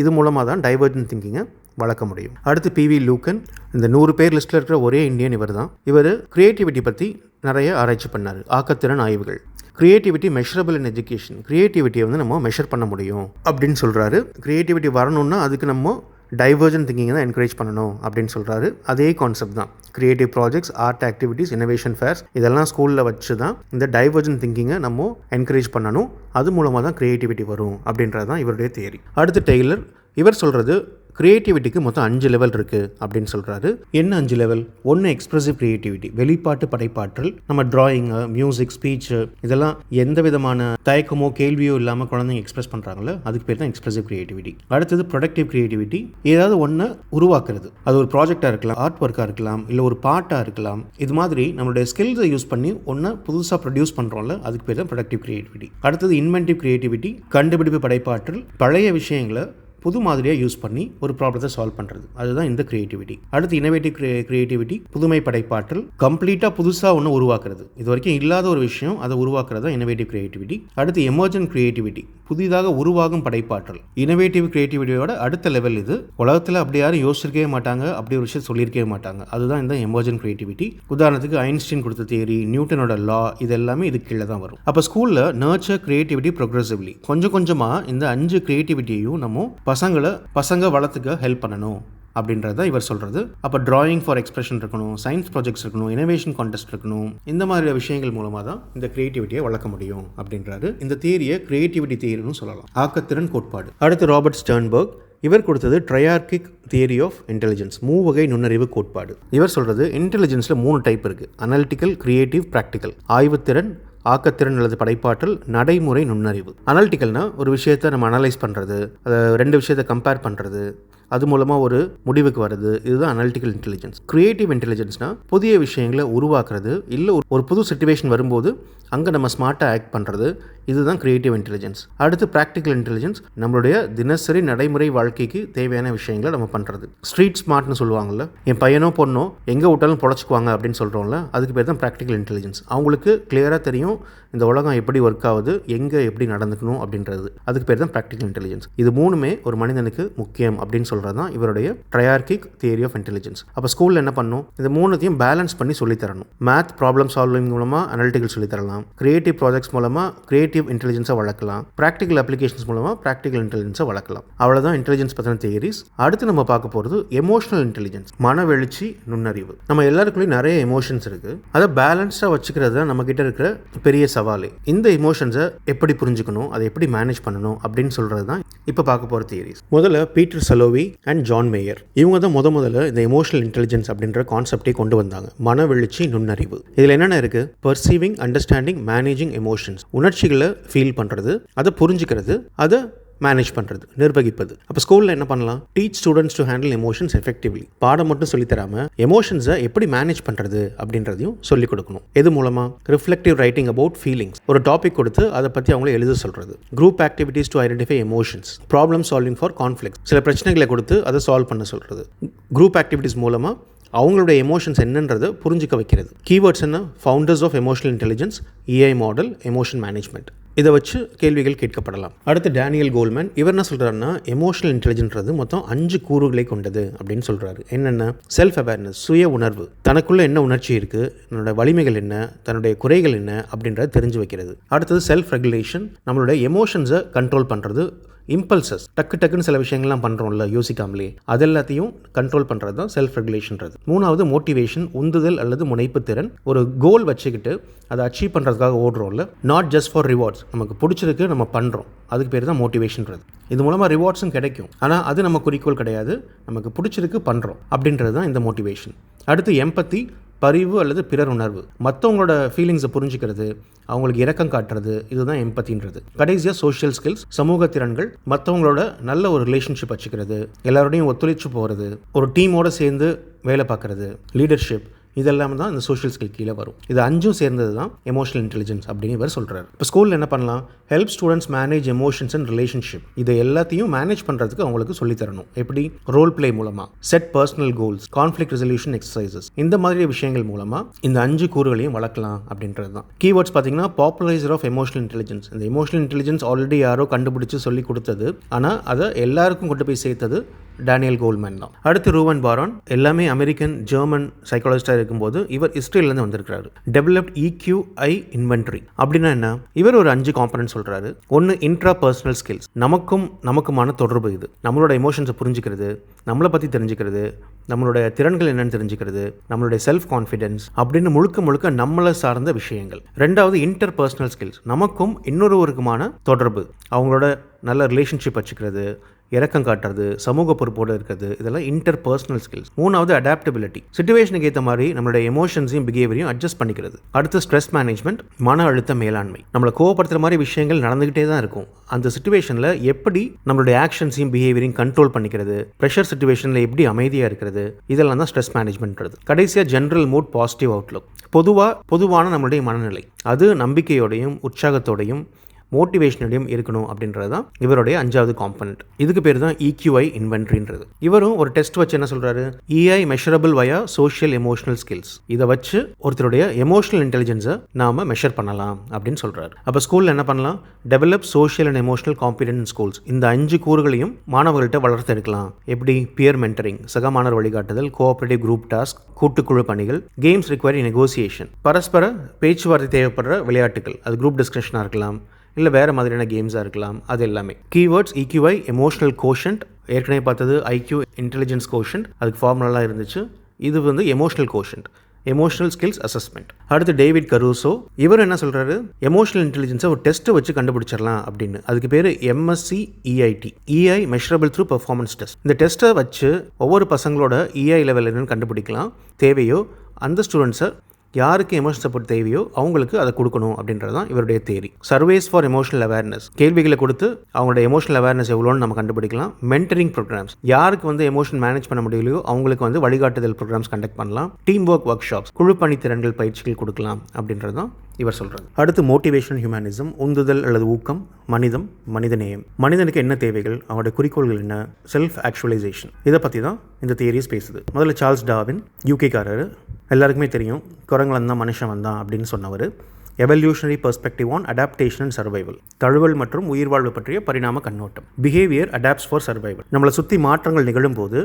இது மூலமாக தான் டைவர்ஜென்ட் திங்கிங்கை வளர்க்க முடியும். அடுத்து PV லூக்கன். இந்த 100 பேர் லிஸ்ட்டில் இருக்கிற ஒரே இந்தியன் இவர் தான். இவர் கிரியேட்டிவிட்டி பற்றி நிறைய ஆராய்ச்சி பண்ணார். ஆக்கத்திறன் ஆய்வுகள். Creativity measurable in education. கிரியேட்டிவிட்டியை வந்து நம்ம மெஷர் பண்ண முடியும் அப்படின்னு சொல்கிறாரு. கிரியேட்டிவிட்டி வரணும்னா அதுக்கு நம்ம டைவர்ஜென்ட் திங்கிங்கை தான் என்கரேஜ் பண்ணணும் அப்படின்னு சொல்கிறாரு. அதே கான்செப்ட் தான். Creative projects, art activities, innovation fares, இதெல்லாம் ஸ்கூலில் வச்சு தான் இந்த டைவர்ஜென்ட் திங்கிங்கை நம்ம என்கரேஜ் பண்ணணும். அது மூலமாக தான் கிரியேட்டிவிட்டி வரும் அப்படின்றது தான் இவருடைய தியரி. அடுத்து டெய்லர். இவர் சொல்கிறது கிரியேட்டிவிட்டிக்கு மொத்தம் 5 லெவல் இருக்குது அப்படின்னு சொல்கிறாரு. என்ன 5 லெவல்? 1 எக்ஸ்பிரசிவ் கிரியேட்டிவிட்டி, வெளிப்பாட்டு படைப்பாற்றல். நம்ம டிராயிங்கு, மியூசிக், ஸ்பீச்சு இதெல்லாம் எந்த விதமான தயக்கமோ கேள்வியோ இல்லாமல் குழந்தைங்க எக்ஸ்பிரஸ் பண்ணுறாங்களோ அதுக்கு பேர் தான் எக்ஸ்பிரசிவ் கிரியேட்டிவிட்டி. அடுத்தது ப்ரொடக்டிவ் கிரியேட்டிவிட்டி. ஏதாவது ஒன்று உருவாக்குறது. அது ஒரு ப்ராஜெக்டாக இருக்கலாம், ஆர்ட் ஒர்க்காக இருக்கலாம், இல்லை ஒரு பாட்டாக இருக்கலாம். இது மாதிரி நம்மளுடைய ஸ்கில்ஸை யூஸ் பண்ணி ஒன்று புதுசாக ப்ரொடியூஸ் பண்ணுறோம்ல, அதுக்கு பேர் தான் ப்ரொடக்டிவ் கிரியேட்டிவிட்டி. அடுத்தது இன்வென்டிவ் கிரியேட்டிவிட்டி, கண்டுபிடிப்பு படைப்பாற்றல். பழைய விஷயங்களை புது மாதிரியாக யூஸ் பண்ணி ஒரு ப்ராப்ளத்தை சால்வ் பண்ணுறது, அதுதான் இந்த கிரியேட்டிவிட்டி. அடுத்து இனோவேட்டிவ் கிரியேட்டிவிட்டி, புதுமை படைப்பாற்றல், கம்ப்ளீட்டாக புதுசாக ஒன்று உருவாக்குறது, இது வரைக்கும் இல்லாத ஒரு விஷயம் அதை உருவாக்குறது தான் இனோவேட்டிவ் கிரியேட்டிவிட்டி. அடுத்து எமர்ஜென்ட் கிரியேட்டிவிட்டி, புதிதாக உருவாகும் படைப்பாற்றல். இனோவேட்டிவ் கிரியேட்டிவிட்டியோட அடுத்த லெவல் இது. உலகத்தில் அப்படி யாரும் யோசிச்சிருக்கவே மாட்டாங்க, அப்படி ஒரு விஷயம் சொல்லியிருக்கவே மாட்டாங்க, அதுதான் இந்த எமர்ஜென்ட் கிரியேட்டிவிட்டி. உதாரணத்துக்கு ஐன்ஸ்டீன் கொடுத்த தியரி, நியூட்டனோட லா, இது எல்லாமே இது கீழே தான் வரும். அப்போ ஸ்கூலில் நர்ச்சர் கிரியேட்டிவிட்டி ப்ரோக்ரெசிவ்லி, கொஞ்சம் கொஞ்சமாக இந்த 5 கிரியேட்டிவிட்டியையும் நம்ம பசங்க வளர்த்துக்க ஹெல்ப் பண்ணணும் அப்படின்றது தான் இவர் சொல்கிறது. அப்போ டிராயிங் ஃபார் எக்ஸ்பிரஷன் இருக்கணும், சயின்ஸ் ப்ராஜெக்ட்ஸ் இருக்கணும், இனோவேஷன் கான்டெஸ்ட் இருக்கணும், இந்த மாதிரி விஷயங்கள் மூலமாக தான் இந்த கிரியேட்டிவிட்டியை வளர்க்க முடியும் அப்படின்றாரு. இந்த தியரியை கிரியேட்டிவிட்டி தியரின்னு சொல்லலாம், ஆக்கத்திறன் கோட்பாடு. அடுத்து ராபர்ட் ஸ்டர்ன்பர்க், இவர் கொடுத்தது ட்ரையார்கிக் தியரி ஆஃப் இன்டெலிஜென்ஸ், மூவகை நுண்ணறிவு கோட்பாடு. இவர் சொல்கிறது இன்டெலிஜென்ஸில் 3 டைப் இருக்குது: அனலிட்டிக்கல், கிரியேட்டிவ், ப்ராக்டிக்கல். ஆய்வுத்திறன், ஆக்கத்திறன் அல்லது படைப்பாற்றல், நடைமுறை நுண்ணறிவு. அனலிட்டிக்கல்னா ஒரு விஷயத்தை நம்ம அனலைஸ் பண்ணுறது, அதை 2 விஷயத்தை கம்பேர் பண்ணுறது, அது மூலமாக ஒரு முடிவுக்கு வருது, இதுதான் அனலிட்டிக்கல் இன்டெலிஜென்ஸ். கிரியேட்டிவ் இன்டெலிஜென்ஸ்னால் புதிய விஷயங்களை உருவாக்குறது, இல்லை ஒரு புது சிச்சுவேஷன் வரும்போது அங்கே நம்ம ஸ்மார்ட்டாக ஆக்ட் பண்ணுறது, இதுதான் கிரியேட்டிவ் இன்டெலிஜென்ஸ். அடுத்து ப்ராக்டிக்கல் இன்டெலிஜென்ஸ், நம்மளுடைய தினசரி நடைமுறை வாழ்க்கைக்கு தேவையான விஷயங்களை நம்ம பண்ணுறது. ஸ்ட்ரீட் ஸ்மார்ட்னு சொல்லுவாங்கள்ல, என் பையனோ பொண்ணோ எங்கே விட்டாலும் பொழைச்சிக்குவாங்க அப்படின்னு சொல்கிறோம்ல, அதுக்கு பேர் தான் ப்ராக்டிக்கல் இன்டெலிஜென்ஸ். அவங்களுக்கு கிளியராக தெரியும் இந்த உலகம் எப்படி ஒர்க் ஆகுது, எங்கே எப்படி நடந்துக்கணும் அப்படின்றது, அதுக்கு பேர் தான் ப்ராக்டிக்கல் இன்டெலிஜென்ஸ். இது 3மே ஒரு மனிதனுக்கு முக்கியம் அப்படின்னு சொல்கிறது தான் இவருடைய ட்ரையார்கிக் தியரி ஆஃப் இன்டெலிஜென்ஸ். அப்போ ஸ்கூலில் என்ன பண்ணணும், இந்த 3த்தையும் பேலன்ஸ் பண்ணி சொல்லித்தரணும். மேத் ப்ராப்ளம் சால்விங் மூலமாக அனலிட்டிக்கல் சொல்லித்தரலாம், கிரியேட்டிவ் ப்ராஜெக்ட்ஸ் மூலமாக கிரியேட்டிவ் இன்டெலிஜென்ஸை வளர்க்கலாம், ப்ராக்டிக்கல் அப்ளிகேஷன்ஸ் மூலமாக ப்ராக்டிக்கல் இன்டெலிஜென்ஸை வளர்க்கலாம். அவ்வளோதான் இன்டெலிஜென்ஸ் பற்றின தியரிஸ். அடுத்து நம்ம பார்க்க போகிறது எமோஷனல் இன்டெலிஜென்ஸ், மனவெழுச்சி நுண்ணறிவு. நம்ம எல்லாருக்குள்ளேயும் நிறைய எமோஷன்ஸ் இருக்குது, அதை பேலன்ஸ்டாக வச்சுக்கிறது தான் நம்ம கிட்ட இருக்கிற பெரிய சவாலே. இந்த எமோஷன்ஸை எப்படி புரிஞ்சுக்கணும், அதை எப்படி மேனேஜ் பண்ணணும் அப்படின்னு சொல்கிறது தான் இப்போ பார்க்க போகிற தியரிஸ். முதல்ல பீட்டர் சலோவி அண்ட் ஜான் மேயர், இவங்க தான் முதல்ல இந்த எமோஷனல் இன்டெலிஜென்ஸ் அப்படின்ற கான்செப்டை கொண்டு வந்தாங்க, மனவெழுச்சி நுண்ணறிவு. இதில் என்னென்ன இருக்குது, பர்சீவிங், அண்டர்ஸ்டாண்டிங், மேனேஜிங் எமோஷன்ஸ், உணர்ச்சிகளை ஃபீல் பண்ணுறது, அதை புரிஞ்சுக்கிறது, அதை மேனேஜ் பண்ணுறது, நிர்வகிப்பது. அப்போ ஸ்கூலில் என்ன பண்ணலாம், teach students to handle emotions effectively. பாடம் மட்டும் சொல்லித்தராமல் எமோஷன்ஸை எப்படி மேனேஜ் பண்ணுறது அப்படின்றதையும் சொல்லிக் கொடுக்கணும். எது மூலமாக, ரிஃப்ளெக்டிவ் ரைட்டிங் அபவுட் ஃபீலிங்ஸ், ஒரு டாபிக் கொடுத்து அதை பற்றி அவங்கள எழுத சொல்கிறது. Group activities to identify emotions, problem solving for conflict, சில பிரச்சனைகளை கொடுத்து அதை சால்வ் பண்ண சொல்கிறது. குரூப் ஆக்டிவிட்டீஸ் மூலமாக அவங்களுடைய எமோஷன்ஸ் என்னன்றதை புரிஞ்சிக்க வைக்கிறது. கீவேர்ட்ஸ் என்ன, founders of emotional intelligence, EI model, emotion management. இதை வச்சு கேள்விகள் கேட்கப்படலாம். அடுத்து டேனியல் கோல்மேன், இவர் என்ன சொல்கிறாருன்னா, எமோஷனல் இன்டெலிஜென்ஸ்ன்றது மொத்தம் 5 கூறுகளை கொண்டது அப்படின்னு சொல்கிறாரு. என்னென்ன, செல்ஃப் அவேர்னஸ், சுய உணர்வு, தனக்குள்ளே என்ன உணர்ச்சி இருக்குது, தன்னுடைய வலிமைகள் என்ன, தன்னுடைய குறைகள் என்ன அப்படின்றத தெரிஞ்சு வைக்கிறது. அடுத்தது செல்ஃப் ரெகுலேஷன், நம்மளுடைய எமோஷன்ஸை கண்ட்ரோல் பண்ணுறது. இம்பல்சஸ், டக்குன்னு சில விஷயங்கள்லாம் பண்ணுறோம்ல யோசிக்காமலே, அது எல்லாத்தையும் கண்ட்ரோல் பண்ணுறது தான் செல்ஃப் ரெகுலேஷன்றது. 3வது மோட்டிவேஷன், உந்துதல் அல்லது முனைப்பு திறன், ஒரு கோல் வச்சுக்கிட்டு அதை அச்சீவ் பண்ணுறதுக்காக ஓடுறோம்ல, நாட் ஜஸ்ட் ஃபார் ரிவார்ட்ஸ், நமக்கு பிடிச்சிருக்கு நம்ம பண்ணுறோம், அதுக்கு பேர் தான் மோட்டிவேஷன்றது. இது மூலமாக ரிவார்ட்ஸும் கிடைக்கும், ஆனால் அது நம்ம குறிக்கோள் கிடையாது, நமக்கு பிடிச்சிருக்கு பண்ணுறோம் அப்படின்றது தான் இந்த மோட்டிவேஷன். அடுத்து எம்பத்தி, பரிவு அல்லது பிறர் உணர்வு, மற்றவங்களோட ஃபீலிங்ஸை புரிஞ்சுக்கிறது, அவங்களுக்கு இரக்கம் காட்டுறது, இதுதான் எம்பத்தின்றது. கடைசியாக சோஷியல் ஸ்கில்ஸ், சமூக திறன்கள், மற்றவங்களோட நல்ல ஒரு ரிலேஷன்ஷிப் வச்சுக்கிறது, எல்லாரோடையும் ஒத்துழைச்சு போகிறது, ஒரு டீமோடு சேர்ந்து வேலை பார்க்குறது, லீடர்ஷிப், இதெல்லாம் தான் இந்த சோஷியல் ஸ்கில் கீழே வரும். இது 5ம் சேர்ந்தது தான் எமோஷனல் இன்டெலிஜென்ஸ் அப்படின்னு இவர் சொல்கிறார். இப்போ ஸ்கூலில் என்ன பண்ணலாம், help students manage emotions and relationship, இதை எல்லாத்தையும் மேனேஜ் பண்ணுறதுக்கு அவங்களுக்கு சொல்லித்தரணும். எப்படி, ரோல் பிளே மூலமாக, set personal goals, conflict resolution exercises, இந்த மாதிரி விஷயங்கள் மூலமாக இந்த 5 கூறுகளையும் வளர்க்கலாம் அப்படின்றது தான். கீவேர்ட்ஸ் பார்த்தீங்கன்னா, பாப்புலரைசர் ஆஃப் எமோஷனல் இன்டெலிஜென்ஸ், இந்த எமோஷனல் இன்டெலிஜென்ஸ் ஆல்ரெடி யாரோ கண்டுபிடிச்சு சொல்லி கொடுத்தது, ஆனால் அதை எல்லாருக்கும் கொண்டு போய் சேர்த்தது டேனியல் கோல்மேன் தான். அடுத்து ரூவன் பாரான், எல்லாமே அமெரிக்கன் ஜெர்மன் சைக்காலஜிஸ்டாக இருக்கும்போது இவர் இஸ்ரேல்லேருந்து வந்திருக்கிறாரு. டெவலப்ட் EQI இன்வென்ட்ரி அப்படின்னா என்ன, இவர் ஒரு 5 காம்பனன்ட் சொல்கிறாரு. ஒன்று, இன்ட்ரா பர்சனல் ஸ்கில்ஸ், நமக்குமான தொடர்பு, இது நம்மளோட எமோஷன்ஸை புரிஞ்சுக்கிறது, நம்மளை பற்றி தெரிஞ்சுக்கிறது, நம்மளுடைய திறன்கள் என்னன்னு தெரிஞ்சுக்கிறது, நம்மளுடைய செல்ஃப் கான்ஃபிடென்ஸ் அப்படின்னு முழுக்க நம்மளை சார்ந்த விஷயங்கள். 2வது, இன்டர் பர்சனல் ஸ்கில்ஸ், நமக்கும் இன்னொருவருக்குமான தொடர்பு, அவங்களோட நல்ல ரிலேஷன்ஷிப் வச்சுக்கிறது, இறக்கம் காட்டுறது, சமூக பொறுப்போடு இருக்கிறது, இதெல்லாம் இன்டர் பர்சனல் ஸ்கில்ஸ். 3வது, அடாப்டபிலிட்டி, சிச்சுவேஷனுக்கு ஏற்ற மாதிரி நம்மளுடைய எமோஷன்ஸையும் பிஹேவியரையும் அட்ஜஸ்ட் பண்ணிக்கிறது. அடுத்து ஸ்ட்ரெஸ் மேனேஜ்மெண்ட், மன அழுத்த மேலாண்மை, நம்மளை கோவப்படுத்துகிற மாதிரி விஷயங்கள் நடந்துகிட்டே தான் இருக்கும், அந்த சிச்சுவேஷனில் எப்படி நம்மளுடைய ஆக்ஷன்ஸையும் பிஹேவியரையும் கண்ட்ரோல் பண்ணிக்கிறது, ப்ரெஷர் சிச்சுவேஷனில் எப்படி அமைதியாக இருக்கிறது, இதெல்லாம் தான் ஸ்ட்ரெஸ் மேனேஜ்மெண்ட்றது. கடைசியாக ஜென்ரல் மூட், பாசிட்டிவ் அவுட்லுக், பொதுவான நம்மளுடைய மனநிலை, அது நம்பிக்கையோடையும் உற்சாகத்தோடையும் மோட்டிவேஷனலையும் இருக்கணும் அப்படின்றது தான் இவருடைய 5வது காம்பனண்ட். இதுக்கு பேர் தான் EQI இன்வென்ட்ரின்றது. இவரும் ஒரு டெஸ்ட் வச்சு என்ன சொல்றாரு, EI மெஷரபிள் வயா சோஷியல் எமோஷனல் ஸ்கில்ஸ். இதை வச்சு ஒருத்தருடைய எமோஷனல் இன்டெலிஜென்ஸை நாம மெஷர் பண்ணலாம் அப்படின்னு சொல்றாரு. அப்போ ஸ்கூலில் என்ன பண்ணலாம், develop social and emotional competence schools. இந்த 5 கூறுகளையும் மாணவர்கள்ட்ட வளர்த்து எடுக்கலாம். எப்படி, பியர் மென்டரிங், சக மாணவர் வழிகாட்டுதல், கோஆபரேட்டிவ் குரூப் டாஸ்க், கூட்டுக்குழு பணிகள், கேம்ஸ் ரிக்வயரிங் நெகோசியேஷன், பரஸ்பர பேச்சுவார்த்தை தேவைப்படுற விளையாட்டுகள், அது குரூப் டிஸ்கஷனாக இருக்கலாம், இல்லை வேறு மாதிரியான கேம்ஸாக இருக்கலாம். அது எல்லாமே கீவேர்ட்ஸ். EQI எமோஷனல் கோஷன்ட், ஏற்கனவே பார்த்தது IQ இன்டெலிஜென்ஸ் கோஷன்ட், அதுக்கு ஃபார்முலாலாம் இருந்துச்சு. இது வந்து emotional quotient, emotional skills assessment. அடுத்து டேவிட் கரூசோ, இவர் என்ன சொல்கிறாரு, எமோஷனல் இன்டெலிஜென்ஸை ஒரு டெஸ்ட்டை வச்சு கண்டுபிடிச்சிடலாம் அப்படின்னு. அதுக்கு பேர் MSc EIT, EI measurable through performance test. இந்த டெஸ்ட்டை வச்சு ஒவ்வொரு பசங்களோட EI லெவல் என்னன்னு கண்டுபிடிக்கலாம். தேவையோ அந்த ஸ்டூடெண்ட்ஸை யாருக்கு எமோஷனல் சப்போர்ட் தேவையோ அவங்களுக்கு அதை கொடுக்கணும் அப்படின்றது தான் இவருடைய தேரி. சர்வேஸ் ஃபார் எமோஷனல் அவேர்னஸ், கேள்விகளை கொடுத்து அவங்களோட எமோஷனல் அவேர்னஸ் எவ்வளோன்னு நம்ம கண்டுபிடிக்கலாம். மென்டரிங் ப்ரோக்ராம்ஸ், யாருக்கு வந்து எமோஷன் மேனேஜ் பண்ண முடியலையோ அவங்களுக்கு வந்து வழிகாட்டுதல் ப்ரோக்ராம்ஸ் கண்டக்ட் பண்ணலாம். டீம் ஒர்க் ஷாப்ஸ், குழு பணித்திறன்கள் பயிற்சிகள் கொடுக்கலாம் அப்படின்றது தான் இவர் சொல்கிறது. அடுத்து மோட்டிவேஷன் ஹியூமனிசம், உந்துதல் அல்லது ஊக்கம், மனிதம், மனிதநேயம், மனிதனுக்கு என்ன தேவைகள், அவருடைய குறிக்கோள்கள் என்ன, செல்ஃப் ஆக்சுவலைசேஷன், இதை பற்றி தான் இந்த தியரிஸ் பேசுது. முதல்ல சார்ல்ஸ் டார்வின், UK காரர், எல்லாருக்குமே தெரியும், குரங்குல தான் மனுஷன் வந்தான் அப்படின்னு சொன்னவர். Evolutionary perspective on adaptation and survival, தழுவல் மற்றும் உயிர்வாழ்வு பற்றிய பரிணாம கண்ணோட்டம். பிஹேவியர் அடாப்ட்ஸ் ஃபார் சர்வைவல், நம்மளை சுற்றி மாற்றங்கள் நிகழும் போது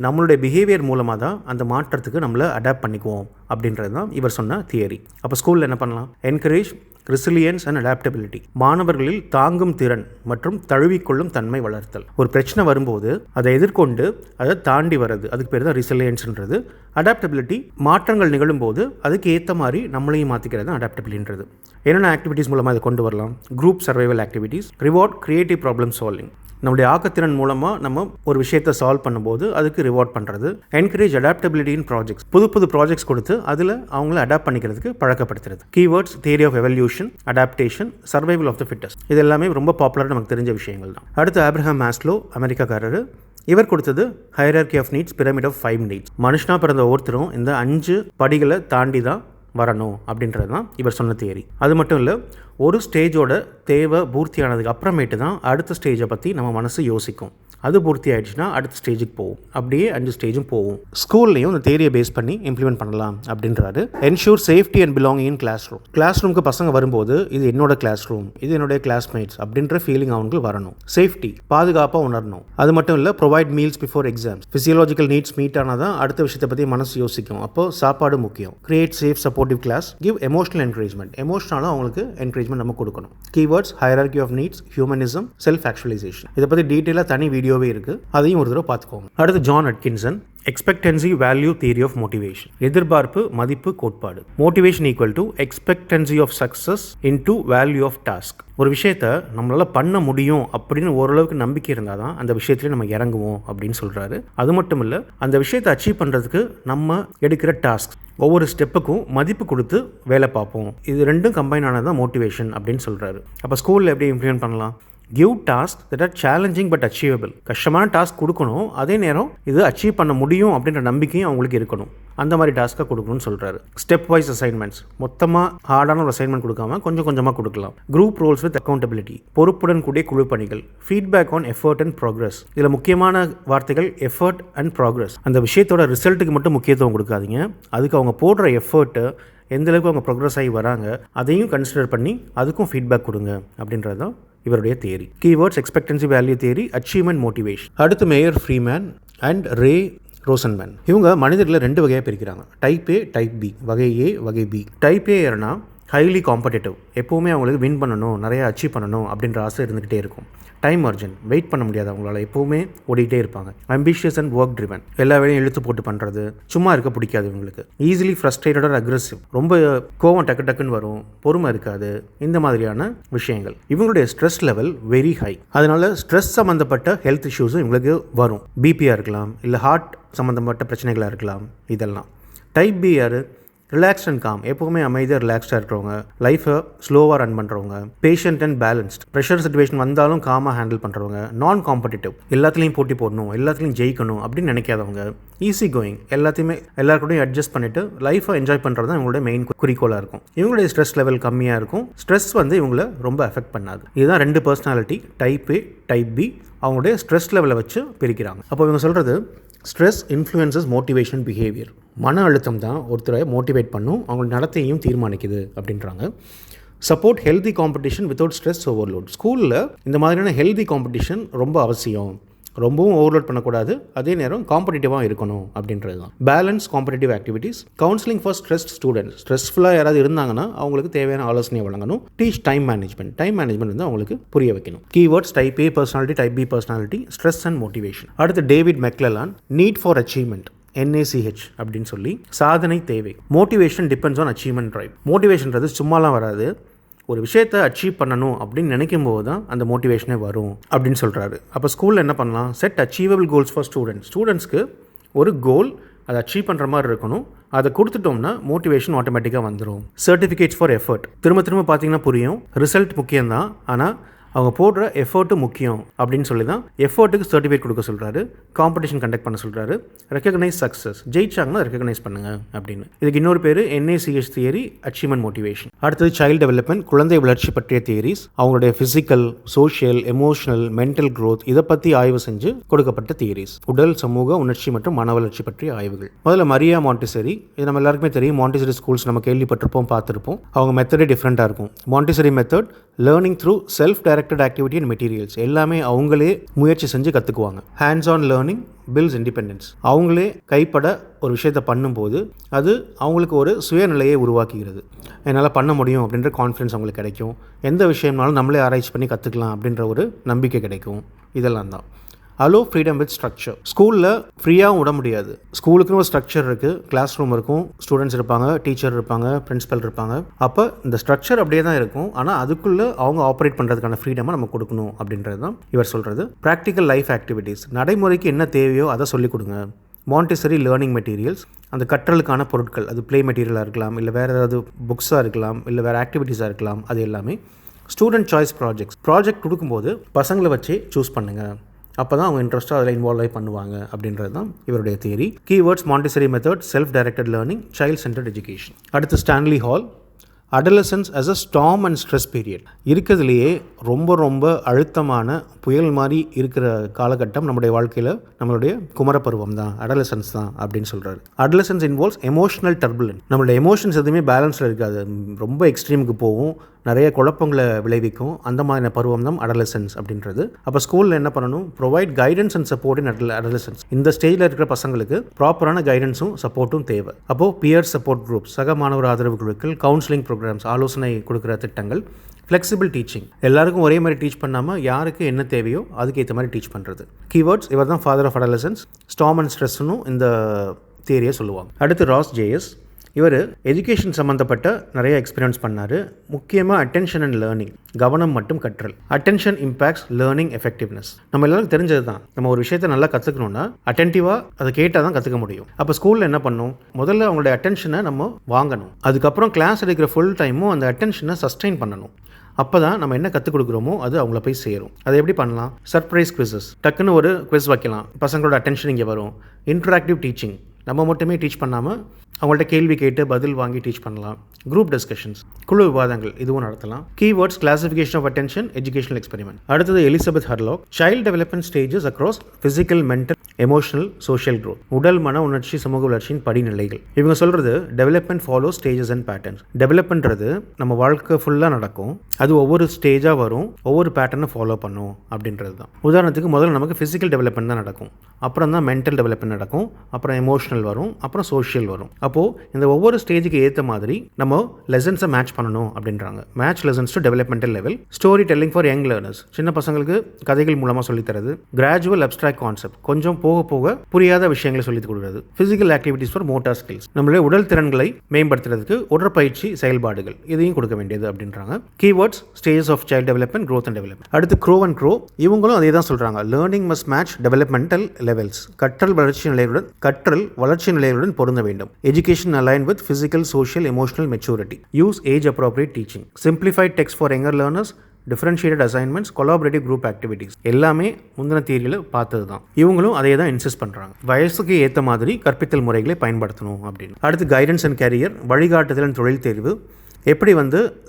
நம்மளுடைய பிஹேவியர் மூலமாக தான் அந்த மாற்றத்துக்கு நம்மளை அடாப்ட் பண்ணிக்குவோம் அப்படின்றது தான் இவர் சொன்ன தியரி. அப்போ ஸ்கூலில் என்ன பண்ணலாம், என்கரேஜ் ரெசிலியன்ஸ் அண்ட் அடாப்டபிலிட்டி, மாணவர்களில் தாங்கும் திறன் மற்றும் தழுவிக்கொள்ளும் தன்மை வளர்த்தல். ஒரு பிரச்சனை வரும்போது அதை எதிர்கொண்டு அதை தாண்டி வர்றது, அதுக்கு பேர் தான் ரெசிலியன்ஸ்ன்றது. அடாப்டபிலிட்டி, மாற்றங்கள் நிகழும் போது அதுக்கு ஏற்ற மாதிரி நம்மளையும் மாற்றிக்கிறது தான் அடாப்டபிலின்றது. என்னென்ன ஆக்டிவிட்டீஸ் மூலமாக அதை கொண்டு வரலாம், group survival activities, reward creative problem solving, நம்முடைய ஆக்கத்திறன் மூலமாக நம்ம ஒரு விஷயத்தை சால்வ் பண்ணும்போது அதுக்கு ரிவார்ட் பண்ணுறது. என்கரேஜ் அடாப்டபிலிட்டி இன் ப்ராஜெக்ட்ஸ், புது ப்ராஜெக்ட்ஸ் கொடுத்து அதில் அவங்கள அடாப்ட் பண்ணிக்கிறதுக்கு பழக்கப்படுத்துறது. Keywords, theory of evolution, adaptation, survival of the fittest, இது எல்லாமே ரொம்ப பாப்புலர் நமக்கு தெரிஞ்ச விஷயங்கள் தான். அடுத்து ஆப்ரஹாம் மாஸ்லோ, அமெரிக்காக்காரர், இவர் கொடுத்தது hierarchy of needs, pyramid of 5 needs. மனுஷனாக பிறந்த ஒருத்தரும் இந்த 5 படிகளை தாண்டி தான் வரணும் அப்படின்றது தான் இவர் சொன்ன தியரி. அது மட்டும் இல்லை, ஒரு ஸ்டேஜோட தேவை பூர்த்தியானதுக்கு அப்புறமேட்டு தான் அடுத்த ஸ்டேஜை பற்றி நம்ம மனசு யோசிக்கும். அது பூர்த்தி ஆயிடுச்சுன்னா அடுத்த ஸ்டேஜுக்கு போகும். அப்படியே 5 ஸ்டேஜும் போகும். ஸ்கூல்லையும் இந்த தியரியை பேஸ் பண்ணி இம்ப்ளிமெண்ட் பண்ணலாம் அப்படின்றாரு. Ensure safety and belonging in class room, class ரூமுக்கு பசங்க வரும்போது இது என்னோட கிளாஸ் ரூம், இது என்னுடைய கிளாஸ்மேட்ஸ் அப்படின்ற ஃபீலிங் அவங்களுக்கு வரணும். சேஃப்டி, பாதுகாப்பாக உணரணும். அது மட்டும் இல்லை, provide meals before exams, physiological needs meet ஆனால் தான் அடுத்த விஷயத்தை பற்றி மனசு யோசிக்கும். அப்போ சாப்பாடு முக்கியம். Create safe supportive class, give emotional encouragement, எமோஷனலாக அவங்களுக்கு என்கரேஜ்மெண்ட் நம்ம கொடுக்கணும். Keywords, hierarchy of needs, humanism, self actualisation, இதை பற்றி டீட்டெயிலாக தனி வீடியோவே இருக்குது, அதையும் ஒரு தடவை பார்த்துக்கோங்க. அடுத்து John Atkinson, expectancy value theory of motivation, எதிர்பார்ப்பு மதிப்பு கோட்பாடு. Motivation equal to expectancy of success into value of task. ஒரு விஷயத்தை நம்மளால் பண்ண முடியும் அப்படின்னு ஓரளவுக்கு நம்பிக்கை இருந்தால் தான் அந்த விஷயத்துல நம்ம இறங்குவோம் அப்படின்னு சொல்கிறாரு. அது மட்டும் இல்லை, அந்த விஷயத்தை அச்சீவ் பண்ணுறதுக்கு நம்ம எடுக்கிற டாஸ்க், ஒவ்வொரு ஸ்டெப்புக்கும் மதிப்பு கொடுத்து வேலை பார்ப்போம். இது ரெண்டும் கம்பைன் ஆனது தான் மோட்டிவேஷன் அப்படின்னு சொல்கிறாரு. அப்போ ஸ்கூலில் எப்படி இம்ப்ளிமெண்ட் பண்ணலாம், give task that R challenging but achievable. கஷ்டமான டாஸ்க் கொடுக்கணும், அதே நேரம் இது அச்சீவ் பண்ண முடியும் அப்படின்ற நம்பிக்கையும் அவங்களுக்கு இருக்கணும். அந்த மாதிரி டாஸ்க்காக கொடுக்கணும்னு சொல்கிறாரு. ஸ்டெப் வைஸ் அசைன்மெண்ட்ஸ், மொத்தமாக ஹார்டான ஒரு அசைன்மெண்ட் கொடுக்காம கொஞ்சம் கொஞ்சமாக கொடுக்கலாம். குரூப் ரோல்ஸ் வித் அக்கௌண்டபிலிட்டி, பொறுப்புடன் கூடிய குழு பணிகள். Feedback on effort and progress, இதில் முக்கியமான வார்த்தைகள் எஃபர்ட் அண்ட் ப்ராக்ரஸ். அந்த விஷயத்தோட ரிசல்ட்டுக்கு மட்டும் முக்கியத்துவம் கொடுக்காதீங்க, அதுக்கு அவங்க போடுற எஃபர்ட்டு எந்த அளவுக்கு அவங்க ப்ரோக்ரஸ் ஆகி வராங்க அதையும் கன்சிடர் பண்ணி அதுக்கும் ஃபீட்பேக் கொடுங்க அப்படின்றது தான் இவருடைய theory. Keywords, expectancy value theory, achievement motivation. அடுத்து மேயர் ஃப்ரீமேன் அண்ட் ரே ரோசன்மேன். இவங்க மனிதர்களை 2 வகையாக பிரிக்கிறாங்க, டைப் ஏ, டைப் பி. வகை ஏ, வகை பி. டைப் ஏ யாருன்னா ஹைலி காம்படிட்டிவ், எப்போவுமே அவங்களுக்கு வின் பண்ணணும், நிறைய அச்சீவ் பண்ணணும் அப்படின்ற ஆசை இருந்துக்கிட்டே இருக்கும். டைம் அர்ஜென்ட், வெயிட் பண்ண முடியாது, அவங்களால எப்போவுமே ஓடிக்கிட்டே இருப்பாங்க. அம்பிஷியஸ் அண்ட் ஒர்க் ட்ரிவன், எல்லா வேலையும் இழுத்து போட்டு பண்ணுறது, சும்மா இருக்க பிடிக்காது இவங்களுக்கு. ஈஸிலி ஃப்ரஸ்ட்ரேட்டட் ஆர் அக்ரெசிவ், ரொம்ப கோவம் டக்குன்னு வரும், பொறுமை இருக்காது, இந்த மாதிரியான விஷயங்கள். இவங்களுடைய ஸ்ட்ரெஸ் லெவல் வெரி ஹை, அதனால ஸ்ட்ரெஸ் சம்மந்தப்பட்ட ஹெல்த் இஷ்யூஸும் இவங்களுக்கு வரும். பிபியாக இருக்கலாம், இல்லை ஹார்ட் சம்மந்தப்பட்ட பிரச்சனைகளாக இருக்கலாம். இதெல்லாம் டைப் பி யார், ரிலாக்ஸ்ட் அண்ட் காம், எப்போவுமே அமைதியாக ரிலாக்ஸ்டாக இருக்கிறவங்க, லைஃபை ஸ்லோவாக ரன் பண்ணுறவங்க, patient and balanced, pressure situation வந்தாலும் காமாக ஹேண்டில் பண்ணுறவங்க, நான் காம்படிட்டிவ், எல்லாத்துலேயும் போட்டி போடணும், எல்லாத்துலேயும் ஜெயிக்கணும் அப்படின்னு நினைக்காதவங்க, ஈஸி கோயிங், எல்லாருக்கூடையும் அட்ஜஸ்ட் பண்ணிவிட்டு லைஃபை என்ஜாய் பண்ணுறது தான் இவங்களுடைய மெயின் குறிக்கோளாக இருக்கும். இவங்களுடைய ஸ்ட்ரெஸ் லெவல் கம்மியாக இருக்கும். ஸ்ட்ரெஸ் வந்து இவங்களை ரொம்ப அஃபெக்ட் பண்ணாது. இதுதான் 2 personality, type A, type B. அவங்களுடைய ஸ்ட்ரெஸ் லெவலை வச்சு பிரிக்கிறாங்க. அப்போ இவங்க சொல்கிறது ஸ்ட்ரெஸ் இன்ஃப்ளூயன்சஸ் மோட்டிவேஷன் பிஹேவியர். மன அழுத்தம் தான் ஒருத்தரை மோட்டிவேட் பண்ணும், அவங்க நடத்தையும் தீர்மானிக்குது அப்படின்றாங்க. Support healthy competition without stress overload. ஸ்கூலில் இந்த மாதிரியான ஹெல்தி காம்படிஷன் ரொம்ப அவசியம். ரொம்பவும் ஓவர்லோட் பண்ணக்கூடாது, அதே நேரம் காம்படிட்டிவாக இருக்கணும் அப்படின்றது தான். Balance competitive activities. Counselling for stress students. ஸ்ட்ரெஸ்ஃபுல்லாக யாராவது இருந்தாங்கன்னா அவங்களுக்கு தேவையான ஆலோசனையை வழங்கணும். டீச் டைம் மேனேஜ்மெண்ட் வந்து அவங்களுக்கு புரிய வைக்கணும். Keywords type A personality, type B personality, stress and motivation. அடுத்து David McClelland, need for achievement, NACH அப்படின்னு சொல்லி, சாதனை தேவை. Motivation depends on achievement drive. மோட்டிவேஷன்றது சும்மாலாம் வராது, ஒரு விஷயத்தை அச்சீவ் பண்ணணும் அப்படின்னு நினைக்கும் போது தான் அந்த மோட்டிவேஷனே வரும் அப்படின்னு சொல்கிறாரு. அப்போ ஸ்கூலில் என்ன பண்ணலாம்? செட் அச்சீவபிள் கோல்ஸ் ஃபார் ஸ்டூடெண்ட்ஸ்க்கு ஒரு கோல், அதை அச்சீவ் பண்ணுற மாதிரி இருக்கணும். அதை கொடுத்துட்டோம்னா மோட்டிவேஷன் ஆட்டோமேட்டிக்காக வந்துடும். Certificates for effort. திரும்ப பார்த்தீங்கன்னா புரியும், ரிசல்ட் முக்கியம்தான், ஆனால் அவங்க போடுற எஃபர்ட்டு முக்கியம் அப்படின்னு சொல்லி தான் எஃபர்ட்டுக்கு சர்டிஃபிகேட் கொடுக்க சொல்கிறாரு. காம்படிஷன் கண்டக்ட் பண்ண சொல்கிறாரு. ரெக்கக்னைஸ் சக்ஸஸ், ஜெயிச்சாங்கன்னா ரெக்கக்னைஸ் பண்ணுங்க அப்படின்னு. இதுக்கு இன்னொரு பேர் NACH தியரி, அச்சீவ்மெண்ட் மோட்டிவேஷன். அடுத்தது சைல்டு டெவலப்மெண்ட், குழந்தை வளர்ச்சி பற்றிய தியரிஸ். அவங்களுடைய physical, social, emotional, mental growth இதை பற்றி ஆய்வு செஞ்சு கொடுக்கப்பட்ட தியரிஸ். உடல், சமூக, உணர்ச்சி மற்றும் மன வளர்ச்சி பற்றிய ஆய்வுகள். முதல்ல மரியா மாண்டிசரி. இது நம்ம எல்லாருக்குமே தெரியும். மாண்டிசரி ஸ்கூல்ஸ் நம்ம கேள்விப்பட்டிருப்போம், பார்த்துருப்போம். அவங்க மெத்தடே டிஃப்ரெண்ட்டாக இருக்கும். Montessori method learning through self directed activity and materials. எல்லாமே அவங்களே முயற்சி செஞ்சு கற்றுக்குவாங்க. Hands on learning builds independence. அவங்களே கைப்பட ஒரு விஷயத்தை பண்ணும்போது அது அவங்களுக்கு ஒரு சுயநிலையை உருவாக்குகிறது. என்னால் பண்ண முடியும் அப்படின்ற கான்ஃபிடன்ஸ் அவங்களுக்கு கிடைக்கும். எந்த விஷயம்னாலும் நம்மளே ஆராய்ச்சி பண்ணி கற்றுக்கலாம் அப்படின்ற ஒரு நம்பிக்கை கிடைக்கும். இதெல்லாம் தான். Allow freedom with structure. ஸ்கூலில் ஃப்ரீயாகவும் விட முடியாது. ஸ்கூலுக்குன்னு ஒரு ஸ்ட்ரக்சர் இருக்குது. கிளாஸ் ரூம் இருக்கும், ஸ்டூடெண்ட்ஸ் இருப்பாங்க, டீச்சர் இருப்பாங்க, பிரின்சிபல் இருப்பாங்க. அப்போ இந்த ஸ்ட்ரக்சர் அப்படியே தான் இருக்கும், ஆனால் அதுக்குள்ளே அவங்க ஆப்ரேட் பண்ணுறதுக்கான ஃப்ரீடமை நம்ம கொடுக்கணும் அப்படின்றது தான் இவர் சொல்கிறது. Practical life activities. நடைமுறைக்கு என்ன தேவையோ அதை சொல்லிக் கொடுங்க. மாண்டிசரி லேர்னிங் மெட்டீரியல்ஸ், அந்த கற்றலுக்கான பொருட்கள், அது ப்ளே மெட்டீரியலாக இருக்கலாம், இல்லை வேறு ஏதாவது புக்ஸாக இருக்கலாம், இல்லை வேறு ஆக்டிவிட்டீஸாக இருக்கலாம், அது எல்லாமே. ஸ்டூடெண்ட் சாய்ஸ் ப்ராஜெக்ட் கொடுக்கும்போது பசங்களை வச்சு சூஸ் பண்ணுங்கள். அப்போ தான் அவங்க இன்ட்ரெஸ்ட்டாக அதில் இன்வால்வ் ஆகி பண்ணுவாங்க அப்படின்றது தான் இவருடைய theory. Keywords Montessori method, self directed learning, child centred education. அடுத்து Stanley Hall, adolescence as a storm and stress period. இருக்கிறதுலையே ரொம்ப அழுத்தமான புயல் மாதிரி இருக்கிற காலகட்டம் நம்முடைய வாழ்க்கையில் நம்மளுடைய குமரப்பருவம் தான், அடலசன்ஸ் தான் அப்படின்னு சொல்கிறாரு. Adolescence involves emotional turbulence. நம்மளுடைய எமோஷன்ஸ் எதுவுமே பேலன்ஸில் இருக்காது, ரொம்ப எக்ஸ்ட்ரீமுக்கு போகும், நிறைய குழப்பங்களை விளைவிக்கும். அந்த மாதிரியான பருவம் தான் அடலசன்ஸ் அப்படின்றது. அப்போ ஸ்கூலில் என்ன பண்ணணும்? Provide guidance and support in adolescence. இந்த ஸ்டேஜில் இருக்கிற பசங்களுக்கு ப்ராப்பரான கைடன்ஸும் சப்போர்ட்டும் தேவை. அப்போது பியர் சப்போர்ட் குரூப்ஸ், சக மாணவர் ஆதரவு குழுக்கள், கவுன்சிலிங் ப்ரோக்ராம்ஸ், ஆலோசனை கொடுக்குற திட்டங்கள், ஃப்ளெக்சிபிள் டீச்சிங். எல்லாருக்கும் ஒரே மாதிரி டீச் பண்ணாமல் யாருக்கு என்ன தேவையோ அதுக்கு ஏற்ற மாதிரி டீச் பண்ணுறது. கீவேர்ட்ஸ், இவர் தான் father of adolescence. Storm and ஸ்ட்ரெஸ்னும் இந்த தியரியை சொல்லுவாங்க. அடுத்து ராஸ் ஜேஎஸ். இவர் எஜுகேஷன் சம்மந்தப்பட்ட நிறைய எக்ஸ்பீரியன்ஸ் பண்ணார். முக்கியமாக அட்டென்ஷன் அண்ட் லேர்னிங், கவனம் மற்றும் கற்றல். Attention impacts learning effectiveness. நம்ம எல்லாருக்கும் தெரிஞ்சது தான், நம்ம ஒரு விஷயத்தை நல்லா கற்றுக்கணுன்னா அட்டென்டிவாக அதை கேட்டால் தான் கற்றுக்க முடியும். அப்போ ஸ்கூலில் என்ன பண்ணணும்? முதல்ல அவங்களுடைய அட்டென்ஷனை நம்ம வாங்கணும். அதுக்கப்புறம் கிளாஸ் எடுக்கிற ஃபுல் டைமும் அந்த அட்டென்ஷனை சஸ்டெயின் பண்ணணும். அப்போ தான் நம்ம என்ன கற்றுக் கொடுக்குறோமோ அது அவங்கள போய் சேரும். அதை எப்படி பண்ணலாம்? Surprise quizzes. டக்குன்னு ஒரு குவிஸ் வைக்கலாம், பசங்களோட அட்டென்ஷன் இங்கே வரும். இன்டராக்டிவ் டீச்சிங், நம்ம மட்டுமே டீச் பண்ணாமல் அவங்கள்ட்ட கேள்வி கேட்டு பதில் வாங்கி டீச் பண்ணலாம். குரூப் டிஸ்கஷன்ஸ், குழு விவாதங்கள், இதுவும் நடத்தலாம். Keywords, classification of attention, educational experiment. அடுத்தது Elizabeth Hurlock, child development stages across physical, mental, emotional, social growth. உடல், மன உணர்ச்சி, சமூக வளர்ச்சியின் படிநிலைகள். இவங்க சொல்கிறது development follow stages and patterns. டெவலப்மெண்ட்றது நம்ம வாழ்க்கை ஃபுல்லாக நடக்கும், அது ஒவ்வொரு ஸ்டேஜாக வரும், ஒவ்வொரு பேட்டர்னை ஃபாலோ பண்ணும் அப்படின்றது தான். உதாரணத்துக்கு முதல்ல நமக்கு ஃபிசிக்கல் டெவலப்மெண்ட் தான் நடக்கும், அப்புறம் தான் மென்டல் டெவலப்மெண்ட் நடக்கும், அப்புறம் எமோஷனல் வரும், அப்புறம் சோஷியல் வரும். அப்போது இந்த ஒவ்வொரு ஸ்டேஜுக்கு ஏற்ற மாதிரி நம்ம லெசன்ஸை மேட்ச் பண்ணணும் அப்படின்றாங்க. Match lessons to developmental level. Story telling for young learners, சின்ன பசங்களுக்கு கதைகள் மூலமாக சொல்லித்தரது. கிராஜுவல் அப்ஸ்ட்ராக்ட் கான்செப்ட், கொஞ்சம் போக போக புரியாத விஷயங்களை சொல்லித் கொடுக்குறது. Physical activities for motor skills, நம்மளுடைய உடல் திறன்களை மேம்படுத்துறதுக்கு உடற்பயிற்சி செயல்பாடுகள், இதையும் கொடுக்க வேண்டியது அப்படின்றாங்க. Keywords, stages of child development, growth and development. அடுத்து க்ரோ அண்ட் க்ரோ, இவங்களும் அதே தான் சொல்கிறாங்க. Learning must match developmental levels. கற்றல் வளர்ச்சி நிலையுடன் கற்றல் வளர்ச்சி நிலைகளுடன் பொருந்த வேண்டும். Education align with physical, social, emotional maturity. Use age appropriate teaching. Simplified text for younger learners. Differentiated assignments, collaborative group activities. எல்லாமே முந்தின தியரியில் பார்த்தது தான். இவங்களும் அதே தான் இன்சிஸ்ட் பண்ணுறாங்க. வயசுக்கு ஏற்ற மாதிரி கற்பித்தல் முறைகளை பயன்படுத்தணும் அப்படின்னு. அடுத்து கைடன்ஸ் அண்ட் கேரியர், வழிகாட்டுதல் தொழில் தேர்வு. எப்படி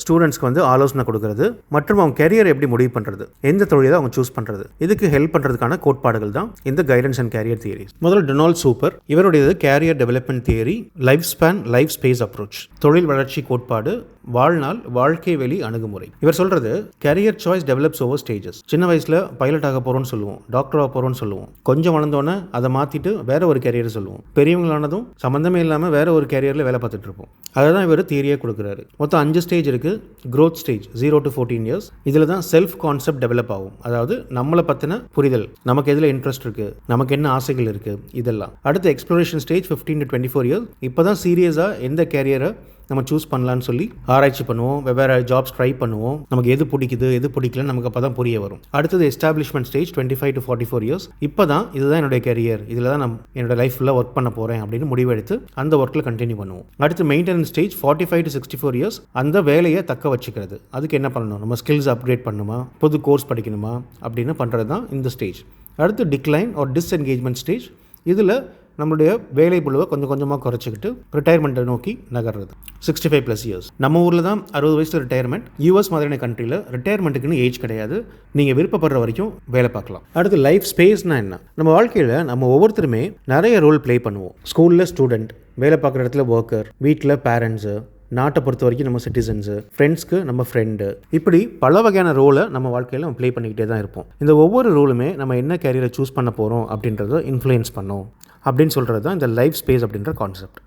ஸ்டூடெண்ட்ஸ்க்கு ஆலோசனை கொடுக்கறது மற்றும் அவங்க கேரியர் எப்படி முடிவு பண்ணுறது, எந்த தொழிலை அவங்க சூஸ் பண்ணுறது, இதுக்கு ஹெல்ப் பண்ணுறதுக்கான கோட்பாடுகள் தான் இந்த கைடன்ஸ் அண்ட் கேரியர் தியரிஸ். முதல்ல டொனால்ட் சூப்பர், இவருடையது career development theory, life span, life space approach, தொழில் வளர்ச்சி கோட்பாடு, வாழ்நாள் வாழ்க்கை வெளி அணுகுமுறை. இவர் சொல்றது career choice develops over stages. சின்ன வயசுல பைலட் ஆக போறோம்னு சொல்லுவோம், டாக்டர் ஆக போறோம்னு சொல்லுவோம். கொஞ்சம் வளர்ந்தோன்னே அதை மாத்திட்டு வேற ஒரு கேரியர் சொல்லுவோம். பெரியவங்களானதும் சம்பந்தமே இல்லாம வேற ஒரு கேரியர்ல வேலை பார்த்துட்டு இருப்போம். அதை தான் இவர் தியரியா கொடுக்குறாரு. மொத்தம் 5 ஸ்டேஜ் இருக்கு. growth stage 0 to 14 years. இதில் தான் செல்ஃப் கான்செப்ட் டெவலப் ஆகும். அதாவது நம்மளை பற்றின புரிதல், நமக்கு எதில் இன்ட்ரெஸ்ட் இருக்கு, நமக்கு என்ன ஆசைகள் இருக்கு, இதெல்லாம். அடுத்து எக்ஸ்ப்ளோரேஷன் ஸ்டேஜ் 15 to 24 years. இப்போ தான் சீரியஸாக எந்த கேரியரை நம்ம சூஸ் பண்ணலான்னு சொல்லி ஆராய்ச்சி பண்ணுவோம், வெவ்வேறு ஜாப்ஸ் ட்ரை பண்ணுவோம், நமக்கு எது பிடிக்குது எது பிடிக்கலன்னு நமக்கு அப்போ தான் புரிய வரும். அடுத்தது எஸ்டாப்ளிஷ்மெண்ட் ஸ்டேஜ் 25 to 44 years. இப்போ தான் இதுதான் என்னுடைய கேரியர், இதில் தான் நான் என்னோட லைஃப் ஃபுல்லாக ஒர்க் பண்ண போகிறேன் அப்படின்னு முடிவெடுத்து அந்த ஒர்க்கில் கண்டினியூ பண்ணுவோம். அடுத்து மெயின்டெனன்ஸ் ஸ்டேஜ் 45 to 64 years. அந்த வேலையை தக்க வச்சுக்கிறது. அதுக்கு என்ன பண்ணணும், நம்ம ஸ்கில்ஸ் அப்கிரேட் பண்ணணுமா, புது கோர்ஸ் படிக்கணுமா அப்படின்னு பண்ணுறது தான் இந்த ஸ்டேஜ். அடுத்து டிக்ளைன் ஆர் டிஸ்என்கேஜ்மெண்ட் ஸ்டேஜ். இதில் நம்மளுடைய வேலை புழுவை கொஞ்சம் கொஞ்சமாக குறைச்சிக்கிட்டு ரிட்டையர்மெண்ட்டை நோக்கி நகர்றது. 65+ years. நம்ம ஊரில் தான் 60 வயசு ரிட்டையர்மெண்ட். யூஎஸ் மாதிரியான கண்ட்ரியில் ரிட்டையர்மெண்ட்டுக்குன்னு ஏஜ் கிடையாது, நீங்கள் விருப்பப்படுற வரைக்கும் வேலை பார்க்கலாம். அடுத்து லைஃப் ஸ்பேஸ்னால் என்ன? நம்ம வாழ்க்கையில் நம்ம ஒவ்வொருத்தருமே நிறைய ரோல் ப்ளே பண்ணுவோம். ஸ்கூலில் ஸ்டூடெண்ட், வேலை பார்க்குற இடத்துல ஒர்க்கர், வீட்டில் பேரண்ட்ஸு, நாட்டை பொறுத்த வரைக்கும் நம்ம சிட்டிசன்ஸு, ஃப்ரெண்ட்ஸ்க்கு நம்ம ஃப்ரெண்டு, இப்படி பல வகையான ரோலை நம்ம வாழ்க்கையில் நம்ம ப்ளே பண்ணிக்கிட்டே தான் இருப்போம். இந்த ஒவ்வொரு ரோலுமே நம்ம என்ன கேரியரை சூஸ் பண்ண போகிறோம் அப்படின்றத இன்ஃப்ளூயன்ஸ் பண்ணோம் அப்படின்னு சொல்கிறது தான் இந்த லைஃப் ஸ்பேஸ் அப்படின்ற கான்செப்ட்.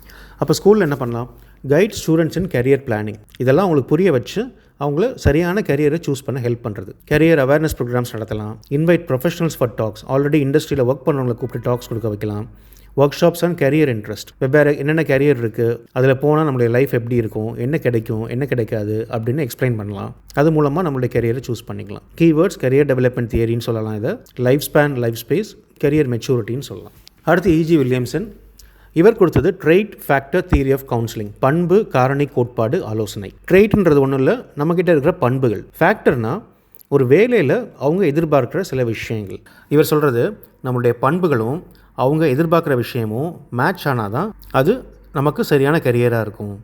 அப்போ ஸ்கூலில் என்ன பண்ணலாம், guide students in career planning. இதெல்லாம் அவங்களுக்கு புரிய வச்சு அவங்கள சரியான கேரியரை சூஸ் பண்ண ஹெல்ப் பண்ணுறது. கேரியர் அவேர்னஸ் ப்ரோக்ராம்ஸ் நடத்தலாம். Invite professionals for talks. Already இண்டஸ்ட்ரியில் ஒர்க் பண்ணுறவங்களை கூப்பிட்டு டாக்ஸ் கொடுக்க வைக்கலாம். Workshops and career interest. வெவ்வேறு என்னென்ன கேரியர் இருக்குது, அதில் போனால் நம்மளுடைய லைஃப் எப்படி இருக்கும், என்ன கிடைக்கும் என்ன கிடைக்காது அப்படின்னு எக்ஸ்பிளைன் பண்ணலாம். அது மூலமாக நம்மளுடைய கேரியரை சூஸ் பண்ணிக்கலாம். கீவேர்ட்ஸ் கேரியர் டெவலப்மெண்ட் தியரின்னு சொல்லலாம். இதை life span, life space, career மெச்சூரிட்டின்னு சொல்லலாம். அடுத்து E.G. வில்லியம்சன், இவர் கொடுத்தது trait factor theory of counselling, பண்பு காரணி கோட்பாடு ஆலோசனை. ட்ரெய்ட்ன்றது ஒன்றும் இல்லை, நம்மக்கிட்ட இருக்கிற பண்புகள். ஃபேக்டர்னா ஒரு வேலையில் அவங்க எதிர்பார்க்குற சில விஷயங்கள். இவர் சொல்கிறது நம்மளுடைய பண்புகளும் அவங்க எதிர்பார்க்குற விஷயமும் மேட்ச் ஆனால் தான் அது நமக்கு சரியான கரியராக இருக்கும்.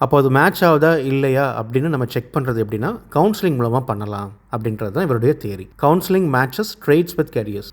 அப்போ அது மேட்ச் ஆகுதா இல்லையா அப்படின்னு நம்ம செக் பண்ணுறது எப்படின்னா கவுன்சிலிங் மூலமாக பண்ணலாம் அப்படின்றது தான் இவருடைய theory. Counselling matches traits with careers.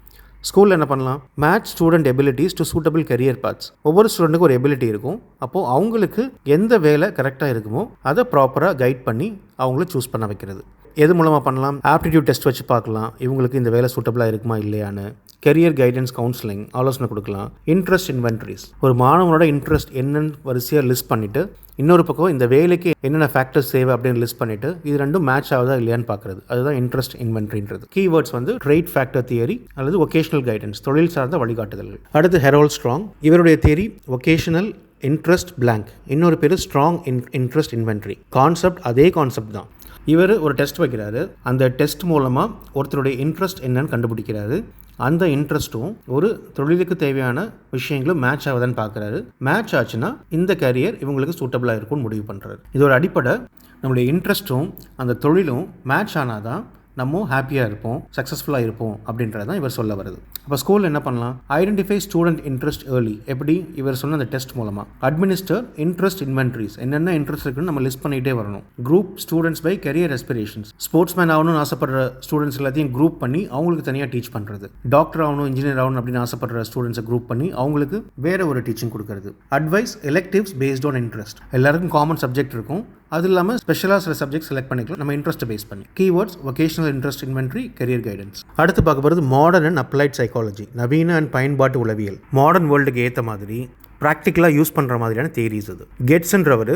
ஸ்கூலில் என்ன பண்ணலாம், match student abilities to suitable career paths. ஒவ்வொரு ஸ்டூடெண்ட்டுக்கும் ஒரு எபிலிட்டி இருக்கும். அப்போது அவங்களுக்கு எந்த வேலை கரெக்டாக இருக்குமோ அதை ப்ராப்பராக கைட் பண்ணி அவங்கள சூஸ் பண்ண வைக்கிறது. எது மூலமாக பண்ணலாம், ஆப்டிடியூட் டெஸ்ட் வச்சு பார்க்கலாம் இவங்களுக்கு இந்த வேலை சூட்டபிளாக இருக்குமா இல்லையான்னு. கெரியர் கைடன்ஸ் கவுன்சிலிங், ஆலோசனை கொடுக்கலாம். இன்ட்ரெஸ்ட் இன்வென்ட்ரிஸ், ஒரு மாணவனோட இன்ட்ரெஸ்ட் என்னன்னு வரிசையாக லிஸ்ட் பண்ணிவிட்டு இன்னொரு பக்கம் இந்த வேலைக்கு என்னென்ன ஃபேக்டர்ஸ் தேவை அப்படின்னு லிஸ்ட் பண்ணிவிட்டு இது ரெண்டும் மேட்ச் ஆகுதா இல்லையான்னு பார்க்குறது. அதுதான் interest இன்வென்ட்ரின்றது. Keywords trait factor theory அல்லது வொகேஷனல் கைடன்ஸ், தொழில் சார்ந்த வழிகாட்டுதல்கள். அடுத்து ஹெரோல்ட் ஸ்ட்ராங், இவருடைய தியரி வொகேஷனல் இன்ட்ரெஸ்ட் பிளாங்க், இன்னொரு பேர் ஸ்ட்ராங் இன்ட்ரெஸ்ட் இன்வென்ட்ரி. கான்செப்ட் அதே கான்செப்ட் தான். இவர் ஒரு டெஸ்ட் வைக்கிறாரு. அந்த டெஸ்ட் மூலமாக ஒருத்தருடைய இன்ட்ரெஸ்ட் என்னன்னு கண்டுபிடிக்கிறாரு. அந்த இன்ட்ரெஸ்ட்டும் ஒரு தொழிலுக்கு தேவையான விஷயங்களும் மேட்ச் ஆகுதான்னு பார்க்குறாரு. மேட்ச் ஆச்சுன்னா இந்த கேரியர் இவங்களுக்கு சூட்டபிளாக இருக்கும்னு முடிவு பண்ணுறாரு. இது ஒரு அடிப்படை. நம்மளுடைய இன்ட்ரெஸ்ட்டும் அந்த தொழிலும் மேட்ச் ஆனால் தான் நம்ம ஹாப்பியாக இருப்போம், சக்ஸஸ்ஃபுல்லாக இருப்போம் அப்படின்றது தான் இவர் சொல்ல வருது. அப்போ ஸ்கூலில் என்ன பண்ணலாம், ஐடென்டிஃபை ஸ்டூடெண்ட் இன்ட்ரெஸ்ட் ஏர்லி. எப்படி, இவர் சொன்ன அந்த டெஸ்ட் மூலமாக. அட்மினிஸ்டர் இன்ட்ரெஸ்ட் இன்வென்ட்ரிஸ், என்னென்ன இன்ட்ரெஸ்ட் இருக்குன்னு நம்ம லிஸ்ட் பண்ணிகிட்டே வரணும். Group students by career aspirations, sportsman ஆகணும்னு ஆசைப்படுற ஸ்டூடெண்ட்ஸ் எல்லாத்தையும் குரூப் பண்ணி அவங்களுக்கு தனியாக டீச் பண்ணுறது. டாக்டர் ஆகணும், இன்ஜினியர் ஆகணும் அப்படின்னு ஆசைப்படுற ஸ்டூடெண்ட்ஸை குரூப் பண்ணி அவங்களுக்கு வேற ஒரு டீச்சிங் கொடுக்கறது. Advice electives based on interest, எல்லாருக்கும் காமன் சப்ஜெக்ட் இருக்கும், அது இல்லாமல் ஸ்பெஷலாக சில சப்ஜெக்ட் செலக்ட் பண்ணிக்கலாம் நம்ம இன்ட்ரெஸ்ட்டை பேஸ் பண்ணி. Keywords vocational interest inventory, career guidance. அடுத்து பார்க்க போகிறது மாடர்ன் அண்ட் அப்ளைட் சைக்காலஜி, நவீன அண்ட் பயன்பாட்டு உளவியல். மாடர்ன் வேர்ல்டுக்கு ஏற்ற மாதிரி ப்ராக்டிக்கலாக யூஸ் பண்ணுற மாதிரியான தியரிஸ் அது. கெட்ஸ்ன்றவர்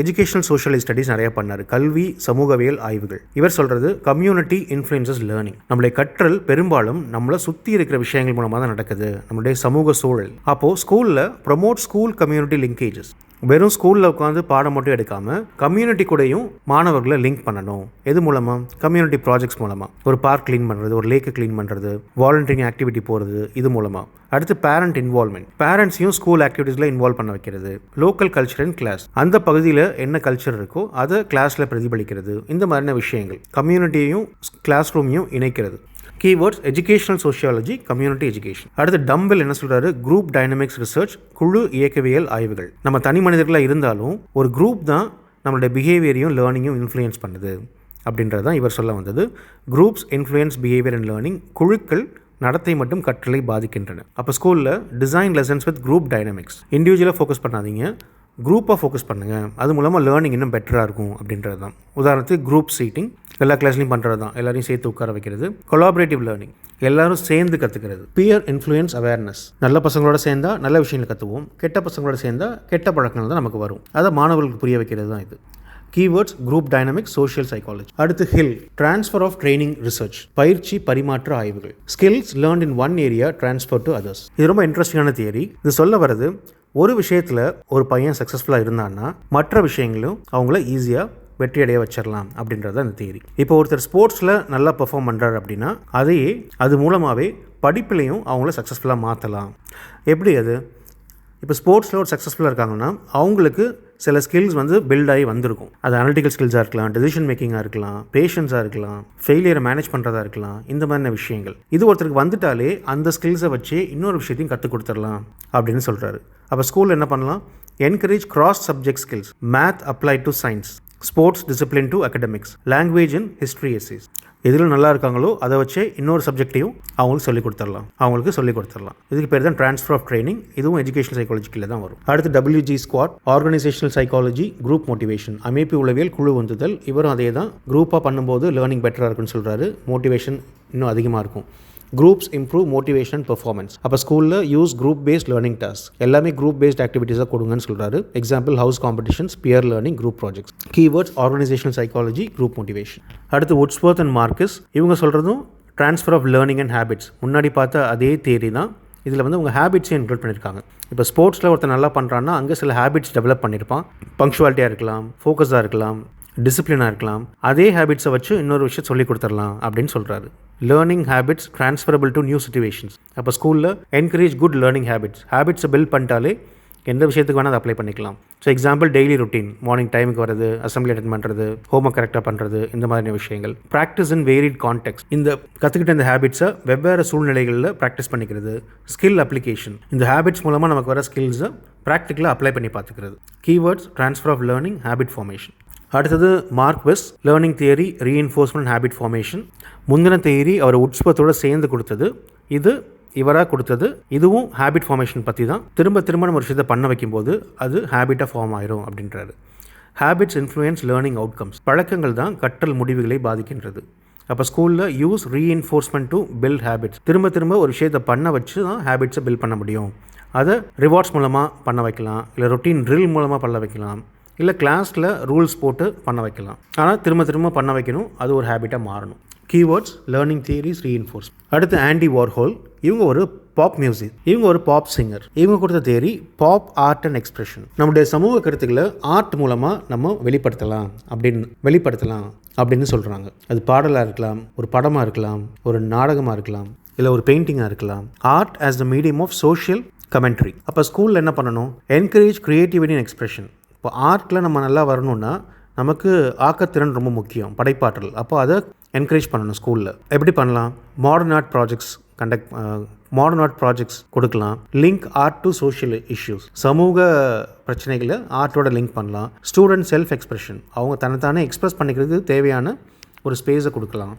எஜுகேஷனல் சோஷியல் ஸ்டடீஸ் நிறைய பண்ணார், கல்வி சமூகவியல் ஆய்வுகள். இவர் சொல்கிறது கம்யூனிட்டி இன்ஃப்ளூயன்சஸ் லேர்னிங். நம்மளுடைய கற்றல் பெரும்பாலும் நம்மளை சுற்றி இருக்கிற விஷயங்கள் மூலமாக தான் நடக்குது, நம்மளுடைய சமூக சூழல். அப்போது ஸ்கூலில் ப்ரொமோட் ஸ்கூல் கம்யூனிட்டி லிங்கேஜஸ், வெறும் ஸ்கூலில் உட்காந்து பாடம் மட்டும் எடுக்காமல் கம்யூனிட்டி கூடயும் மாணவர்களை லிங்க் பண்ணணும். எது மூலமாக? கம்யூனிட்டி ப்ராஜெக்ட்ஸ் மூலமாக. ஒரு பார்க் க்ளீன் பண்ணுறது, ஒரு லேக்கை க்ளீன் பண்ணுறது, வாலண்டியரிங் ஆக்டிவிட்டி போகிறது, இது மூலமாக. அடுத்து பேரண்ட் இன்வால்மெண்ட். பேரண்ட்ஸையும் ஸ்கூல் ஆக்டிவிட்டீஸில் இன்வால்வ் பண்ண வைக்கிறது. Local culture in class. அந்த பகுதியில் என்ன கல்ச்சர் இருக்கோ அதை கிளாஸில் பிரதிபலிக்கிறது. இந்த மாதிரியான விஷயங்கள் கம்யூனிட்டியையும் கிளாஸ் ரூமையும் இணைக்கிறது. Keywords educational sociology, community education. அடுத்து டம்பல் என்ன சொல்றாரு? குரூப் டைனமிக்ஸ் ரிசர்ச், குழு இயக்கவியல் ஆய்வுகள். நம்ம தனி மனிதர்களாக இருந்தாலும் ஒரு குரூப் தான் நம்மளுடைய பிஹேவியரையும் லேர்னிங்கும் இன்ஃப்ளூயன்ஸ் பண்ணுது அப்படின்றது தான் இவர் சொல்ல வந்தது. Groups influence behaviour and learning. குழுக்கள் நடத்தை மற்றும் கற்றலை பாதிக்கின்றன. அப்போ ஸ்கூலில் design lessons with group dynamics. இண்டிவிஜுவலாக ஃபோக்கஸ் பண்ணாதீங்க, குரூப்பாக ஃபோக்கஸ் பண்ணுங்கள். அது மூலமாக லேர்னிங் இன்னும் பெட்டராக இருக்கும் அப்படின்றது தான். உதாரணத்துக்கு குரூப் சீட்டிங் எல்லா கிளாஸ்லையும் பண்ணுறது தான், எல்லாரையும் சேர்த்து உட்கார வைக்கிறது. கொலாபரேட்டிவ் லேர்னிங், எல்லாரும் சேர்ந்து கற்றுக்கிறது. பியர் இன்ஃப்ளூயன்ஸ் அவேர்னஸ், நல்ல பசங்களோட சேர்ந்தா நல்ல விஷயங்களை கற்றுவோம், கெட்ட பசங்களோட சேர்ந்தா கெட்ட பழக்கங்கள் தான் நமக்கு வரும். அதை மாணவர்களுக்கு புரிய வைக்கிறது தான் இது. Keywords group dynamics, social psychology. அடுத்து Hill, transfer of training research, பயிற்சி பரிமாற்ற ஆய்வுகள். Skills learned in one area transfer to others. இது ரொம்ப இன்ட்ரெஸ்டிங்கான தியரி. இது சொல்ல வர்றது, ஒரு விஷயத்தில் ஒரு பையன் சக்ஸஸ்ஃபுல்லாக இருந்தான்னா மற்ற விஷயங்களும் அவங்கள ஈஸியாக வெற்றி அடைய வச்சிடலாம் அப்படின்றது அந்த தியரி. இப்போ ஒருத்தர் ஸ்போர்ட்ஸில் நல்லா பெர்ஃபார்ம் பண்ணுறாரு அப்படின்னா அதையே அது மூலமாகவே படிப்புலையும் அவங்கள சக்ஸஸ்ஃபுல்லாக மாற்றலாம். எப்படி அது? இப்போ ஸ்போர்ட்ஸில் ஒரு சக்ஸஸ்ஃபுல்லாக இருக்காங்கன்னா அவங்களுக்கு சில ஸ்கில்ஸ் பில்ட் ஆகி வந்திருக்கும். அது அனலிட்டிக்கல் ஸ்கில்ஸாக இருக்கலாம், டெசிஷன் மேக்கிங்காக இருக்கலாம், பேஷன்ஸாக இருக்கலாம், ஃபெயிலியரை மேனேஜ் பண்ணுறதா இருக்கலாம். இந்த மாதிரியான விஷயங்கள் இது ஒருத்தருக்கு வந்துட்டாலே அந்த ஸ்கில்ஸை வச்சு இன்னொரு விஷயத்தையும் கற்றுக் கொடுத்துடலாம் அப்படின்னு சொல்கிறாரு. அப்போ ஸ்கூலில் என்ன பண்ணலாம்? Encourage cross subject skills, math applied to science, sports discipline to academics, language and history essays. எதில் நல்லா இருக்காங்களோ அதை வச்சே இன்னொரு சப்ஜெக்டையும் அவங்களுக்கு சொல்லிக் கொடுத்துடலாம். இதுக்கு பேர் தான் ட்ரான்ஸ்ஃபர் ஆஃப் ட்ரைனிங். இதுவும் எஜுகேஷன் சைக்காலஜிக்கில் தான் வரும். அடுத்து WG squad, organisational psychology, group motivation, அமைப்பு உளவியல், குழு உந்துதல். இவரும் அதே தான். குரூப்பாக பண்ணும்போது லேர்னிங் பெட்டராக இருக்குன்னு சொல்கிறாரு. மோட்டிவேஷன் இன்னும் அதிகமாக இருக்கும். Groups improve motivation and performance. அப்போ ஸ்கூலில் use group based learning task. எல்லாமே குரூப் பேஸ்ட் ஆக்டிவிட்டீஸாக கொடுங்கன்னு சொல்கிறாரு. Example house competitions, peer learning, group projects. Keywords organisational psychology, group motivation. அடுத்து வுட்ஸ்வொர்த் அண்ட் மார்க்கிஸ். இவங்க சொல்கிறதும் transfer of learning and habits. முன்னாடி பார்த்த அதே தியரி தான். இதில் உங்கள் ஹேபிட்ஸையும் இன்க்ளூட் பண்ணியிருக்காங்க. இப்போ ஸ்போர்ட்ஸில் ஒருத்தர் நல்லா பண்ணுறான்னா அங்கே சில ஹேபிட்ஸ் டெவலப் பண்ணியிருப்பான். பங்க்சுவாலிட்டியாக இருக்கலாம், ஃபோக்கஸாக இருக்கலாம், டிசிப்ளினாக இருக்கலாம். அதே ஹேபிட்ஸை வச்சு இன்னொரு விஷயம் சொல்லிக் கொடுத்துடலாம் அப்படின்னு சொல்கிறாரு. Learning habits transferable to new situations. அப்போ ஸ்கூலில் என்கரேஜ் குட் லேர்னிங் ஹேபிட்ஸை பில்ட் பண்ணிட்டாலே எந்த விஷயத்துக்கு வேணால் அதை அப்ளை பண்ணிக்கலாம். So example daily routine, morning டைமுக்கு வரது, அசம்பிளி அட்டென்ட் பண்ணுறது, ஹோம்ஒர்க் கரெக்டாக பண்ணுறது, இந்த மாதிரியான விஷயங்கள். ப்ராக்டிஸ் இன் வேரிட் கான்டெக்ட். இந்த கற்றுக்கிட்ட இந்த ஹேபிட்ஸை வெவ்வேறு சூழ்நிலைகளில் ப்ராக்டிஸ் பண்ணிக்கிறது. Skill application. இந்த ஹேபிட்ஸ் மூலமாக நமக்கு வர ஸ்கில்ஸை ப்ராக்டிக்கலாக அப்ளை பண்ணி பார்த்துக்கிறது. Keywords transfer of learning, habit formation. அடுத்தது Marquis, learning theory, reinforcement, habit formation. முந்தின தியரி அவர் வுட்ஸ்வொர்த்தோடு சேர்ந்து கொடுத்தது, இது இவராக கொடுத்தது. இதுவும் ஹேபிட் ஃபார்மேஷன் பற்றி தான். திரும்ப நம்ம ஒரு விஷயத்தை பண்ண வைக்கும்போது அது ஹேபிட்டாக ஃபார்ம் ஆயிரும் அப்படின்றாரு. Habits influence learning outcomes. பழக்கங்கள் தான் கற்றல் முடிவுகளை பாதிக்கின்றது. அப்போ ஸ்கூலில் use reinforcement to build habits. திரும்ப ஒரு விஷயத்தை பண்ண வச்சு தான் ஹேபிட்ஸை பில்ட் பண்ண முடியும். அதை ரிவார்ட்ஸ் மூலமாக பண்ண வைக்கலாம், இல்லை ரொட்டீன் ட்ரில் மூலமாக பண்ண வைக்கலாம், இல்லை கிளாஸில் ரூல்ஸ் போட்டு பண்ண வைக்கலாம். ஆனால் திரும்ப பண்ண வைக்கணும், அது ஒரு ஹேபிட்டாக மாறணும். Keywords learning theories, reinforce. அடுத்து ஆண்டி வார்ஹோல். இவங்க ஒரு பாப் மியூசிக், இவங்க ஒரு பாப் சிங்கர். இவங்க கொடுத்த theory pop art and expression. நம்முடைய சமூக கருத்துக்களை ஆர்ட் மூலமாக நம்ம வெளிப்படுத்தலாம் அப்படின்னு சொல்கிறாங்க. அது பாடலாக இருக்கலாம், ஒரு படமாக இருக்கலாம், ஒரு நாடகமாக இருக்கலாம், இல்லை ஒரு பெயிண்டிங்காக இருக்கலாம். Art as the medium of social commentary. அப்போ ஸ்கூலில் என்ன பண்ணணும்? Encourage creativity and expression. இப்போ ஆர்ட்டில் நம்ம நல்லா வரணும்னா நமக்கு ஆக்கத்திறன் ரொம்ப முக்கியம், படைப்பாற்றல். அப்போ அதை என்கரேஜ் பண்ணணும் ஸ்கூலில். எப்படி பண்ணலாம்? மாடர்ன் ஆர்ட் ப்ராஜெக்ட்ஸ் கொடுக்கலாம். Link art to social issues. சமூக பிரச்சனைகளை ஆர்ட்டோட லிங்க் பண்ணலாம். ஸ்டூடெண்ட் செல்ஃப் எக்ஸ்பிரஷன், அவங்க தன்னைத்தானே எக்ஸ்பிரஸ் பண்ணிக்கிறதுக்கு தேவையான ஒரு ஸ்பேஸை கொடுக்கலாம்.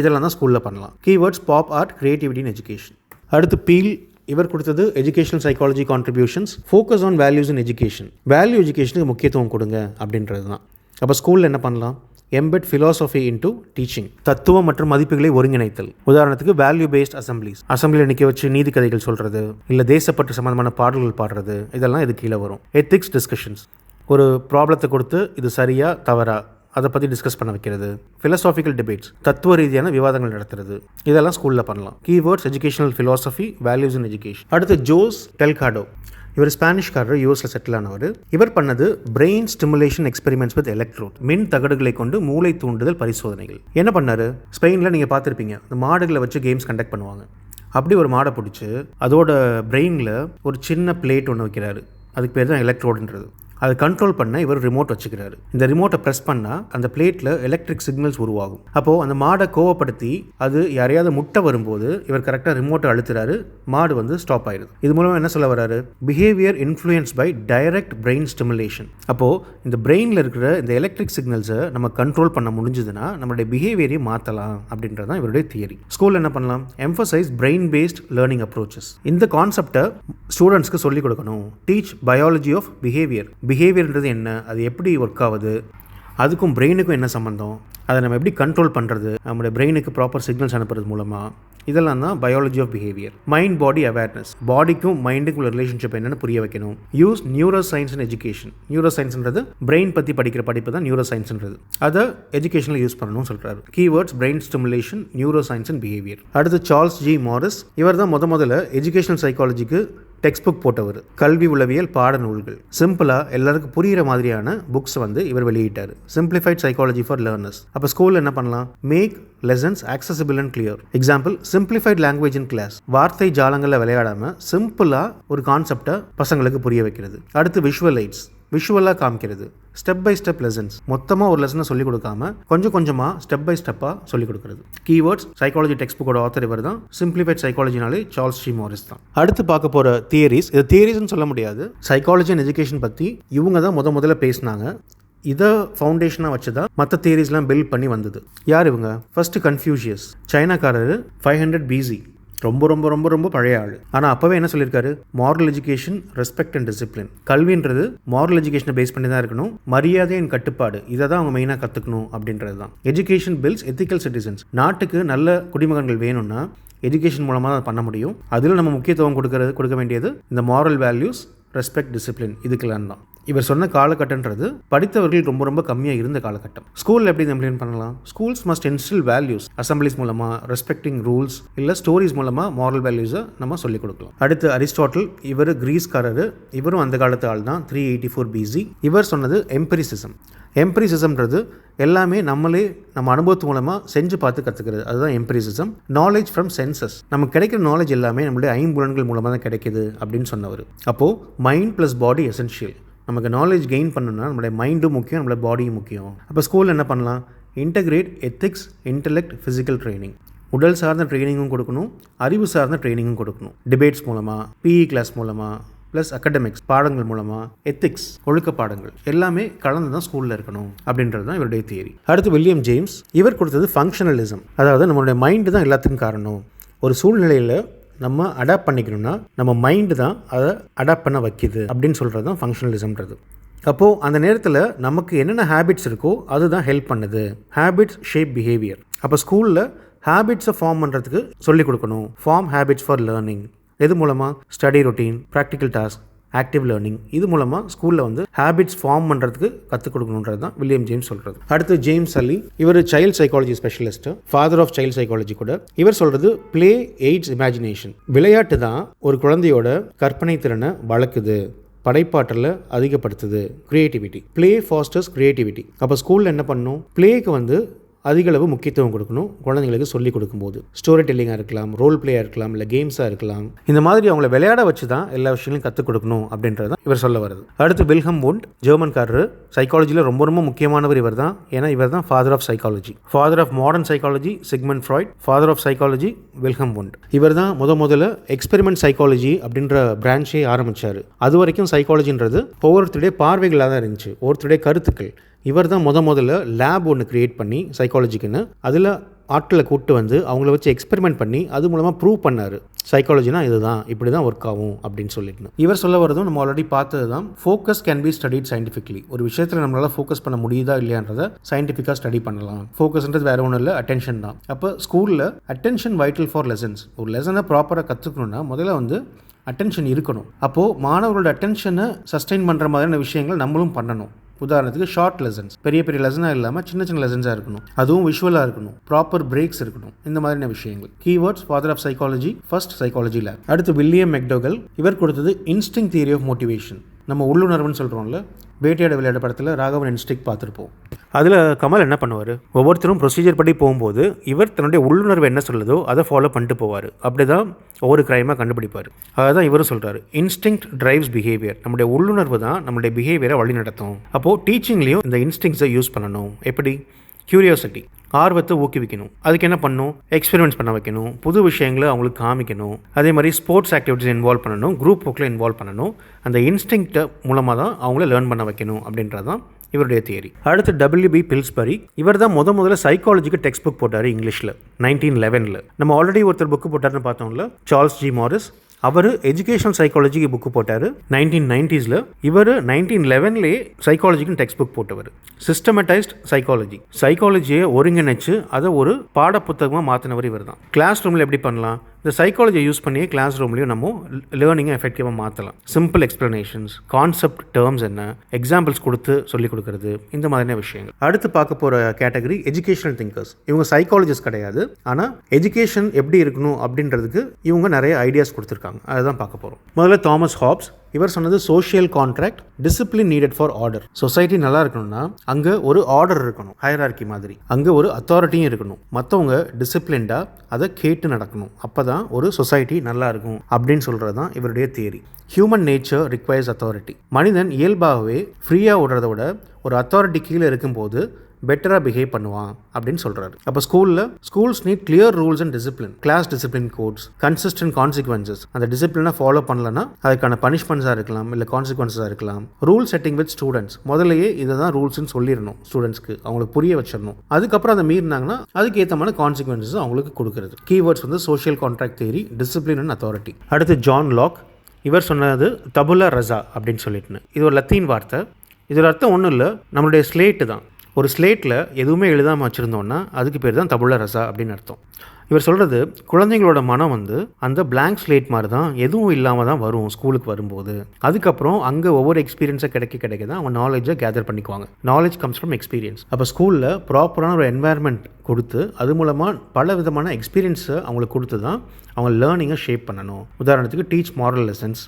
இதெல்லாம் தான் ஸ்கூலில் பண்ணலாம். Keywords pop art, creativity in education. அடுத்து பீல். இவர் கொடுத்தது educational psychology contributions, focus on values in education. Value எஜுகேஷனுக்கு முக்கியத்துவம் கொடுங்க அப்படின்றது தான். அப்போ ஸ்கூலில் என்ன பண்ணலாம்? Embed philosophy into teaching. தத்துவம் மற்றும் மதிப்புகளை ஒருங்கிணைத்தல். உதாரணத்துக்கு வேல்யூ பேஸ்ட் அசம்பிளியில் நிற்க வச்சு நீதி கதைகள் சொல்கிறது, இல்லை தேசப்பற்று சம்பந்தமான பாடல்கள் பாடுறது, இதெல்லாம் இது கீழே வரும். Ethics discussions. ஒரு ப்ராப்ளத்தை கொடுத்து இது சரியா தவறா அதை பற்றி டிஸ்கஸ் பண்ண வைக்கிறது. ஃபிலசாபிக்கல் டிபேட்ஸ், தத்துவ ரீதியான விவாதங்கள் நடத்துறது, இதெல்லாம் ஸ்கூலில் பண்ணலாம். Keywords educational philosophy, values in education. அடுத்து ஜோஸ் டெல்காடோ. இவர் ஸ்பானிஷ்காரர், யூஎஸில் செட்டில் ஆனவர். இவர் பண்ணது brain stimulation experiments with electrode, மின் தகடுகளை கொண்டு மூளை தூண்டுதல் பரிசோதனைகள். என்ன பண்ணார், ஸ்பெயினில் நீங்கள் பார்த்துருப்பீங்க, இந்த மாடுகளை வச்சு கேம்ஸ் கண்டக்ட் பண்ணுவாங்க. அப்படி ஒரு மாடை பிடிச்சி அதோட பிரெயினில் ஒரு சின்ன பிளேட் ஒன்று வைக்கிறாரு. அதுக்கு பேர் தான் எலக்ட்ரோடுன்றது. அதை கண்ட்ரோல் பண்ண இவர் ரிமோட் வச்சுக்கிறாரு. இந்த ரிமோட்டை ப்ரெஸ் பண்ணால் அந்த பிளேட்டில் எலக்ட்ரிக் சிக்னல்ஸ் உருவாகும். அப்போது அந்த மாடை கோவப்படுத்தி அது யாரையாவது முட்டை வரும்போது இவர் கரெக்டாக ரிமோட்டை அழுத்துறாரு, மாடு வந்து ஸ்டாப் ஆயிடுது. இது மூலமாக என்ன சொல்ல வர்றாரு, behaviour influence by direct brain stimulation. அப்போது இந்த பிரெயினில் இருக்கிற இந்த எலக்ட்ரிக் சிக்னல்ஸை நம்ம கண்ட்ரோல் பண்ண முடிஞ்சதுன்னா நம்மளுடைய பிஹேவியரையும் மாற்றலாம் அப்படின்றது தான் இவருடைய தியரி. ஸ்கூலில் என்ன பண்ணலாம், emphasise brain based learning approaches. இந்த கான்செப்டை ஸ்டூடெண்ட்ஸ்க்கு சொல்லிக் கொடுக்கணும். Teach biology of behaviour. பிஹேவியர்ன்றது என்ன, அது எப்படி ஒர்க் ஆகுது, அதுக்கும் பிரெயினுக்கும் என்ன சம்மந்தம், அதை நம்ம எப்படி கண்ட்ரோல் பண்ணுறது, நம்மளுடைய பிரெயினுக்கு ப்ராப்பர் சிக்னல்ஸ் அனுப்புறது மூலமாக, இதெல்லாம் தான் biology of behaviour. Mind body awareness, பாடிக்கும் மைண்டுக்கும் உள்ள ரிலேஷன்ஷிப் என்னென்னு புரிய வைக்கணும். Use neuroscience and education. நியூரோ சயின்ஸ்ன்றது பிரெயின் பற்றி படிக்கிற படிப்பு தான் நியூரோ சயின்ஸ்ன்றது. அதை எஜுகேஷனில் யூஸ் பண்ணணும்னு சொல்கிறாரு. Keywords brain stimulation, neuro science and behaviour. அடுத்து சார்ல்ஸ் ஜி மாரிஸ். இவர் தான் முதல்ல எஜுகேஷனல் சைக்காலஜிக்கு டெக்ஸ்ட் புக் போட்டவர். கல்வி உளவியல் பாட நூல்கள் சிம்பிளாக எல்லாருக்கும் புரிகிற மாதிரியான புக்ஸ் வந்து இவர் வெளியிட்டார். Simplified psychology for learners. அப்போ ஸ்கூலில் என்ன பண்ணலாம், make lessons accessible and clear. Example, simplified language in class. வார்த்தை ஜாலங்களில் விளையாடாமல் சிம்பிளாக ஒரு கான்செப்டை பசங்களுக்கு புரிய வைக்கிறது. அடுத்து விஷுவலைட்ஸ், விஷுவலாக காமிக்கிறது. ஸ்டெப் பை ஸ்டெப் லெசன்ஸ், மொத்தமாக ஒரு லெசனை சொல்லிக் கொடுக்காம கொஞ்சம் கொஞ்சமாக ஸ்டெப் பை ஸ்டெப்பாக சொல்லிக் கொடுக்குறது. கீவேர்ட்ஸ் சைக்காலஜி டெக்ஸ்ட் புக்கோட ஆத்தர் இவர் தான். சிம்பிளிஃபைட் சைக்காலஜினாலே சார்ல்ஸ் ஜி மாரிஸ் தான். அடுத்து பார்க்க போகிற தியரிஸ், இது தியரிஸ்ன்னு சொல்ல முடியாது, சைக்காலஜி அண்ட் எஜுகேஷன் பற்றி இவங்க தான் முதல்ல பேசினாங்க. இதை ஃபவுண்டேஷனாக வச்சு தான் மற்ற தியரிஸ்லாம் பில்ட் பண்ணி வந்தது. யார் இவங்க? ஃபர்ஸ்ட் கன்ஃபியூஷியஸ், சைனாக்காரர், 500 BC. ரொம்ப ரொம்ப ரொம்ப ரொம்ப பழைய ஆள். ஆனால் அப்போவே என்ன சொல்லியிருக்காரு, moral education, respect and discipline. கல்வின்றது மாரல் எஜுகேஷனை பேஸ் பண்ணி தான் இருக்கணும், மரியாதை அண்ட் கட்டுப்பாடு இதை தான் அவங்க மெயினாக கற்றுக்கணும் அப்படின்றது தான். Education builds ethical citizens. நாட்டுக்கு நல்ல குடிமகன்கள் வேணும்னா எஜுகேஷன் மூலமாக அதை பண்ண முடியும். அதில் நம்ம முக்கியத்துவம் கொடுக்க வேண்டியது இந்த மாரல் வேல்யூஸ், ரெஸ்பெக்ட், டிசிப்ளின், இதுக்கெல்லாம் தான். இவர் சொன்ன காலகட்டன்றது படித்தவர்கள் ரொம்ப ரொம்ப கம்மியாக இருந்த காலகட்டம். ஸ்கூலில் எப்படி இம்ப்ளிமெண்ட் பண்ணலாம்? Schools must இன்ஸ்டில் values. அசம்பிளிஸ் மூலமாக, ரெஸ்பெக்டிங் ரூல்ஸ், இல்லை ஸ்டோரிஸ் மூலமாக மாரல் வேல்யூஸை நம்ம சொல்லிக் கொடுக்கலாம். அடுத்து அரிஸ்டாட்டில், இவர் கிரீஸ்காரர். இவரும் அந்த காலத்து ஆள் தான், 384 BC. இவர் சொன்னது எம்பரிசிசம். எம்பரிசிசம்ன்றது எல்லாமே நம்ம அனுபவத்து மூலமாக செஞ்சு பார்த்து கற்றுக்கிறது, அதுதான் எம்பரிசிசம். நாலேஜ் ஃப்ரம் சென்சஸ், நமக்கு கிடைக்கிற நாலேஜ் எல்லாமே நம்மளுடைய ஐம்புலன்கள் மூலமாக தான் கிடைக்கிது அப்படின்னு சொன்னவர். அப்போது மைண்ட் ப்ளஸ் பாடி எசென்ஷியல். நமக்கு நாலேஜ் கெயின் பண்ணணும்னா நம்மளுடைய மைண்டும் முக்கியம், நம்மளுடைய பாடியும் முக்கியம். அப்போ ஸ்கூலில் என்ன பண்ணலாம், integrate ethics, intellect, physical training. உடல் சார்ந்த ட்ரைனிங்கும் கொடுக்கணும், அறிவு சார்ந்த ட்ரைனிங்கும் கொடுக்கணும். டிபேட்ஸ் மூலமாக, பிஇ கிளாஸ் மூலமாக, ப்ளஸ் அகடமிக்ஸ் பாடங்கள் மூலமாக, எத்திக்ஸ் ஒழுக்க பாடங்கள் எல்லாமே கலந்து தான் ஸ்கூலில் இருக்கணும் அப்படின்றது தான் இவருடைய தியரி. அடுத்து வில்லியம் ஜேம்ஸ். இவர் கொடுத்தது ஃபங்க்ஷனலிசம். அதாவது நம்மளுடைய மைண்டு தான் எல்லாத்துக்கும் காரணம். ஒரு சூழ்நிலையில் நம்ம அடாப்ட் பண்ணிக்கணும்னா நம்ம மைண்டு தான் அதை அடாப்ட் பண்ண வைக்கிது அப்படின்னு சொல்கிறது தான் ஃபங்க்ஷனலிசம்ன்றது. அப்போது அந்த நேரத்தில் நமக்கு என்னென்ன ஹேபிட்ஸ் இருக்கோ அதுதான் ஹெல்ப் பண்ணுது. Habits shape behaviour. அப்போ ஸ்கூலில் ஹேபிட்ஸை ஃபார்ம் பண்ணுறதுக்கு சொல்லிக் கொடுக்கணும். Form habits for learning. எது மூலமாக? Study routine, practical task, active learning. இது மூலமாக ஸ்கூலில் வந்து ஹேபிட்ஸ் ஃபார்ம் பண்ணுறதுக்கு கற்றுக் கொடுக்கணுன்றது தான் வில்லியம் ஜேம்ஸ் சொல்கிறது. அடுத்து ஜேம்ஸ் அலி. இவர் child psychology specialist, father of child psychology கூட. இவர் சொல்கிறது ப்ளே எய்ட்ஸ் இமேஜினேஷன். விளையாட்டு தான் ஒரு குழந்தையோட கற்பனை திறனை வளர்க்குது, படைப்பாற்றலை அதிகப்படுத்துது, கிரியேட்டிவிட்டி. Play Faustus creativity. அப்போ ஸ்கூலில் என்ன பண்ணணும், ப்ளேக்கு வந்து அதிகளவு முக்கியத்துவம் கொடுக்கணும். குழந்தைங்களுக்கு சொல்லிக் கொடுக்கும்போது ஸ்டோரி டெல்லிங்காக இருக்கலாம், ரோல் பிளேயாக இருக்கலாம், இல்லை கேம்ஸாக இருக்கலாம். இந்த மாதிரி அவங்கள விளையாட வச்சு தான் எல்லா விஷயங்களையும் கற்றுக் கொடுக்கணும் அப்படின்றது தான் இவர் சொல்ல வருது. அடுத்து வில்ஹெம் வுண்ட், ஜெர்மன்காரர். சைக்காலஜியில் ரொம்ப ரொம்ப முக்கியமானவர் இவர் தான். ஏன்னா இவர் தான் father of psychology. Father of modern psychology Sigmund Freud, father of psychology Wilhelm Wundt. இவர் தான் முதல்ல எக்ஸ்பெரிமெண்ட் சைக்காலஜி அப்படின்ற பிரான்ச்சே ஆரம்பித்தார். அது வரைக்கும் சைக்காலஜின்றது ஒவ்வொருத்தருடைய பார்வைகளாக தான் இருந்துச்சு, ஒவ்வொருத்தருடைய கருத்துக்கள். இவர் தான் முதல்ல லேப் ஒன்று க்ரியேட் பண்ணி சைக்காலஜிக்குன்னு, அதில் ஆட்களை கூப்பிட்டு வந்து அவங்கள வச்சு எக்ஸ்பெரிமெண்ட் பண்ணி அது மூலமாக ப்ரூவ் பண்ணார் சைக்காலஜினா இதுதான், இப்படி தான் ஒர்க் ஆகும் அப்படின்னு சொல்லிட்டு. இவர் சொல்ல வரதும் நம்ம ஆல்ரெடி பார்த்தது தான். Focus can be studied scientifically. ஒரு விஷயத்தில் நம்மளால் ஃபோக்கஸ் பண்ண முடியுதா இல்லையான்றதை சயின்டிஃபிக்காக ஸ்டடி பண்ணலாம். ஃபோக்கஸ்ன்றது வேறு ஒன்றும் இல்லை, அட்டென்ஷன் தான். அப்போ ஸ்கூலில் அட்டென்ஷன் வைட்டல் ஃபார் லெசன்ஸ். ஒரு லெசனை ப்ராப்பராக கற்றுக்கணுன்னா முதல்ல வந்து அட்டென்ஷன் இருக்கணும். அப்போது மாணவர்களோட அட்டென்ஷனை சஸ்டெயின் பண்ணுற மாதிரியான விஷயங்கள் நம்மளும் பண்ணணும். உதாரணத்துக்கு ஷார்ட் லெசன்ஸ், பெரிய பெரிய லெசனாக இல்லாமல் சின்ன சின்ன லெசன்ஸாக இருக்கணும், அதுவும் விஷுவலாக இருக்கணும், ப்ராப்பர் பிரேக்ஸ் இருக்கணும், இந்த மாதிரியான விஷயங்கள். Keywords father of psychology, first psychology lab. அடுத்து வில்லியம் மெக்டோகல், இவர் கொடுத்தது இன்ஸ்டிங் தியரி ஆஃப் மோட்டிவேஷன். நம்ம உள்ளுணர்வுன்னு சொல்கிறோம்ல, வேட்டையாட விளையாட படத்தில் ராகவன் இன்ஸ்டிக் பார்த்துருப்போம். அதில் கமல் என்ன பண்ணுவார், ஒவ்வொருத்தரும் ப்ரொசீஜர் படி போகும்போது இவர் தன்னுடைய உள்ளுணர்வு என்ன சொல்லுதோ அதை ஃபாலோ பண்ணிட்டு போவார். அப்படி தான் ஒவ்வொரு கிரைமாக கண்டுபிடிப்பார். அதுதான் இவரும் சொல்கிறார், இன்ஸ்டிங்க்ட் டிரைவ்ஸ் பிஹேவியர். நம்முடைய உள்ளுணர்வு தான் நம்மளுடைய பிஹேவியரை வழி நடத்தும். அப்போது டீச்சிங்லேயும் இந்த இன்ஸ்டிங்ஸை யூஸ் பண்ணணும். எப்படி? கியூரியாசிட்டி, ஆர்வத்தை ஊக்குவிக்கணும். அதுக்கு என்ன பண்ணணும்? எக்ஸ்பெரிமெண்ட்ஸ் பண்ண வைக்கணும், புது விஷயங்களை அவங்களுக்கு காமிக்கணும். அதே மாதிரி ஸ்போர்ட்ஸ் ஆக்டிவிட்டிஸ் இன்வால்வ் பண்ணணும், குரூப் ஒர்க்கில் இன்வால்வ் பண்ணணும். அந்த இன்ஸ்டிங்க்ட் மூலமாக தான் அவங்கள லேர்ன் பண்ண வைக்கணும் அப்படின்றது தான் இவருடைய தியரி. அடுத்து W.B. பில்ஸ்பரி, இவர் தான் முதல்ல சைக்காலஜிக்கு டெக்ஸ்ட் புக் போட்டார் இங்கிலீஷில் 1911. நம்ம ஆல்ரெடி ஒருத்தர் புக்கு போட்டார்னு பார்த்தோம்ல, சார்ல்ஸ் ஜி மாரிஸ். அவர் எஜுகேஷனல் சைக்காலஜிக்கு புக்கு போட்டார் 1990s. இவர் 1911 சைக்காலஜிக்கு டெக்ஸ்ட் புக் போட்டவர். சிஸ்டமேட்டைஸ்ட் சைக்காலஜியை ஒருங்கிணைச்சு அதை ஒரு பாட புத்தகமாக மாற்றினவர் இவர் தான். கிளாஸ் ரூமில் எப்படி பண்ணலாம், இந்த சைக்காலஜியை யூஸ் பண்ணியே கிளாஸ் ரூம்லேயும் நம்ம லேர்னிங்கை எஃபெக்டிவாக மாற்றலாம். சிம்பிள் எக்ஸ்ப்ளனேஷன்ஸ், கான்செப்ட் டேர்ம்ஸ் என்ன, எக்ஸாம்பிள்ஸ் கொடுத்து சொல்லிக் கொடுக்குறது, இந்த மாதிரியான விஷயங்கள். அடுத்து பார்க்க போகிற கேட்டகரி எஜுகேஷனல் திங்கர்ஸ். இவங்க சைக்காலஜிஸ்ட் கிடையாது, ஆனால் எஜுகேஷன் எப்படி இருக்கணும் அப்படின்றதுக்கு இவங்க நிறைய ஐடியாஸ் கொடுத்துருக்காங்க. அதுதான் பார்க்க போகிறோம். முதல்ல தாமஸ் ஹாப்ஸ், இவர் சொன்னது social contract, discipline needed for order. Society நல்லா இருக்கணும்னா அங்கே ஒரு ஆர்டர் இருக்கணும், ஹையரார்கி மாதிரி. அங்கே ஒரு அத்தாரிட்டியும் இருக்கணும், மற்றவங்க டிசிப்ளின்டாக அதை கேட்டு நடக்கணும். அப்போ தான் ஒரு சொசைட்டி நல்லா இருக்கும் அப்படின்னு சொல்கிறது தான் இவருடைய theory. Human nature requires authority. மனிதன் இயல்பாகவே ஃப்ரீயாக விடுறத விட ஒரு அத்தாரிட்டி கீழே இருக்கும்போது பெட்டராக பிஹேவ் பண்ணுவான் அப்படின்னு சொல்கிறாரு. அப்போ schools need clear rules and discipline, class discipline codes, consistent consequences. அந்த டிசிப்ளினை ஃபாலோ பண்ணலன்னா அதுக்கான பனிஷ்மெண்ட்ஸாக இருக்கலாம், இல்லை கான்சிக்வன்ஸாக இருக்கலாம். ரூல் செட்டிங் வித் ஸ்டூடெண்ட்ஸ், முதலையே இதை தான் ரூல்ஸ்ன்னு சொல்லிடணும் ஸ்டூடெண்ட்ஸ்க்கு, அவங்களுக்கு புரிய வச்சிடணும். அதுக்கப்புறம் அதை மீறினாங்கன்னா அதுக்கு ஏற்றமான கான்சிக்வன்சஸ் அவங்களுக்கு கொடுக்குறது. கீவேர்ட்ஸ் வந்து social contract theory, discipline and authority. அடுத்து ஜான் லாக், இவர் சொன்னது தபுலா ரசா அப்படின்னு சொல்லிட்டுன்னு. இது ஒரு லத்தீன் வார்த்தை. இதோட அர்த்தம் ஒன்றும் இல்லை, நம்மளுடைய ஸ்லேட்டு தான். ஒரு ஸ்லேட்டில் எதுவுமே எழுதாமல் வச்சுருந்தோன்னா அதுக்கு பேர் தான் தபுலா ரசா அப்படின்னு அர்த்தம். இவர் சொல்கிறது, குழந்தைங்களோட மனம் வந்து அந்த பிளாங்க் ஸ்லேட் மாதிரி தான், எதுவும் இல்லாமல் தான் வரும் ஸ்கூலுக்கு வரும்போது. அதுக்கப்புறம் அங்கே ஒவ்வொரு எக்ஸ்பீரியன்ஸை கிடைக்க தான் அவங்க நாலேஜை கேதர் பண்ணிக்குவாங்க. Knowledge comes from experience. அப்போ ஸ்கூலில் ப்ராப்பரான ஒரு என்வாயர்மெண்ட் கொடுத்து அது மூலமாக பல விதமான எக்ஸ்பீரியன்ஸை அவங்களுக்கு கொடுத்து தான் அவங்க லேர்னிங்கை ஷேப் பண்ணணும். உதாரணத்துக்கு teach moral lessons,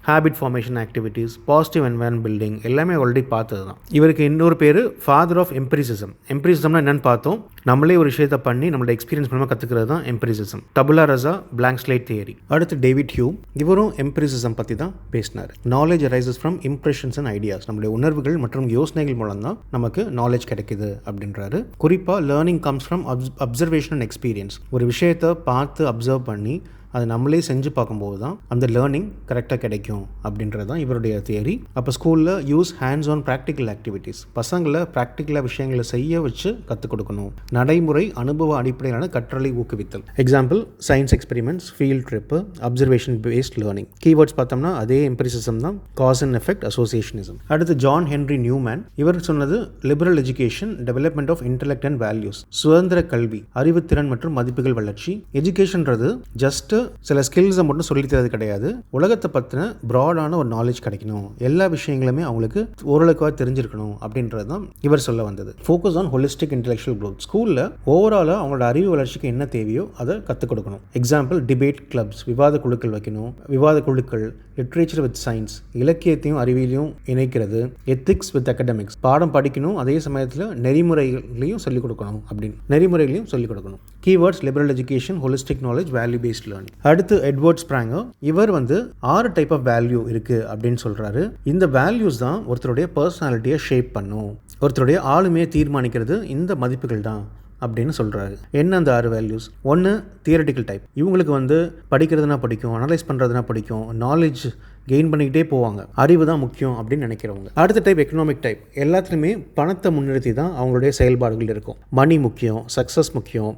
habit formation activities, positive environment building, எல்லாமே ஆல்ரெடி பார்த்தது தான். இவருக்கு இன்னொரு பேர் ஃபாதர் ஆஃப் எம்பிரிசிசம். எம்பிரிசிசம்னா என்னென்னு பார்த்தோம், நம்மளே ஒரு விஷயத்தை பண்ணி நம்மளோட எக்ஸ்பீரியன்ஸ் மூலமாக கற்றுக்கிறது தான் எம்பிரிசிசம். டபுலா ரசா, பிளாங்க் ஸ்லேட் தியரி. அடுத்து டேவிட் ஹியூம், இவரும் எம்பிரிசிசம் பற்றி தான் பேசினார். Knowledge arises from impressions and ideas. நம்மளுடைய உணர்வுகள் மற்றும் யோசனைகள் மூலம் தான் நமக்கு நாலேஜ் கிடைக்குது அப்படின்றாரு. குறிப்பாக learning comes from observation and experience. ஒரு விஷயத்தை பார்த்து அப்சர்வ் பண்ணி அதை நம்மளே செஞ்சு பார்க்கும்போது தான் அந்த லேர்னிங் கரெக்டாக கிடைக்கும் அப்படின்றது தான் இவருடைய தியரி. அப்போ ஸ்கூலில் use hands on practical activities. பசங்களை ப்ராக்டிக்கலாக விஷயங்களை செய்ய வச்சு கற்றுக் கொடுக்கணும். நடைமுறை அனுபவ அடிப்படையிலான கற்றலை ஊக்குவித்தல். Example science experiments, field trip, observation paste learning. Keywords பார்த்தோம்னா அதே எம்பிரிசிசம் தான், காஸ் அண்ட் எஃபெக்ட், அசோசியேஷனிசம். அடுத்து ஜான் ஹென்ரி நியூமேன், இவர் சொன்னது liberal education, development of intellect and values. சுதந்திர கல்வி, அறிவுத்திறன் மற்றும் மதிப்புகள் வளர்ச்சி. எஜுகேஷன்றது ஜஸ்ட் சில ஸ்கில்ஸை மட்டும் சொல்லித் தரது கிடையாது, உலகத்தை பற்றின ப்ராடான ஒரு நாலேஜ் கிடைக்கணும், எல்லா விஷயங்களுமே அவங்களுக்கு ஓரளவுக்காக தெரிஞ்சிருக்கணும் அப்படின்றது தான் இவர் சொல்ல வந்தது. Focus on holistic intellectual growth. ஸ்கூலில் ஓவராலாக அவங்களோட அறிவு வளர்ச்சிக்கு என்ன தேவையோ அதை கற்றுக் கொடுக்கணும். எக்ஸாம்பிள் டிபேட் கிளப்ஸ், விவாத குழுக்கள் வைக்கணும். விவாத குழுக்கள், லிட்ரேச்சர் வித் சயின்ஸ், இலக்கியத்தையும் அறிவியலையும் இணைக்கிறது. எத்திக்ஸ் வித் அகடமிக்ஸ், பாடம் படிக்கணும், அதே சமயத்தில் நெறிமுறைகளையும் சொல்லிக் கொடுக்கணும் அப்படின்னு நெறிமுறைகளையும் சொல்லிக் கொடுக்கணும். Keywords liberal education, holistic knowledge, value paste learning. அடுத்து எட்வர்ட் ஸ்பிராங்கர், இவர் வந்து 6 டைப் ஆஃப் வேல்யூ இருக்குது அப்படின்னு சொல்கிறாரு. இந்த வேல்யூஸ் தான் ஒருத்தருடைய பர்சனாலிட்டியை ஷேப் பண்ணும், ஒருத்தருடைய ஆளுமையை தீர்மானிக்கிறது இந்த மதிப்புகள் தான் அப்படின்னு சொல்கிறாரு. என்ன அந்த 6 வேல்யூஸ்? 1 theoretical type. இவங்களுக்கு வந்து படிக்கிறதுனா படிக்கும், அனலைஸ் பண்ணுறதுனா படிக்கும், நாலேஜ் கெயின் பண்ணிக்கிட்டே போவாங்க, அறிவு தான் முக்கியம் அப்படின்னு நினைக்கிறவங்க. அடுத்த டைப் எக்கனாமிக் டைப். எல்லாத்துலேயுமே பணத்தை முன்னிறுத்தி தான் அவங்களுடைய செயல்பாடுகள் இருக்கும். மணி முக்கியம், சக்ஸஸ் முக்கியம்,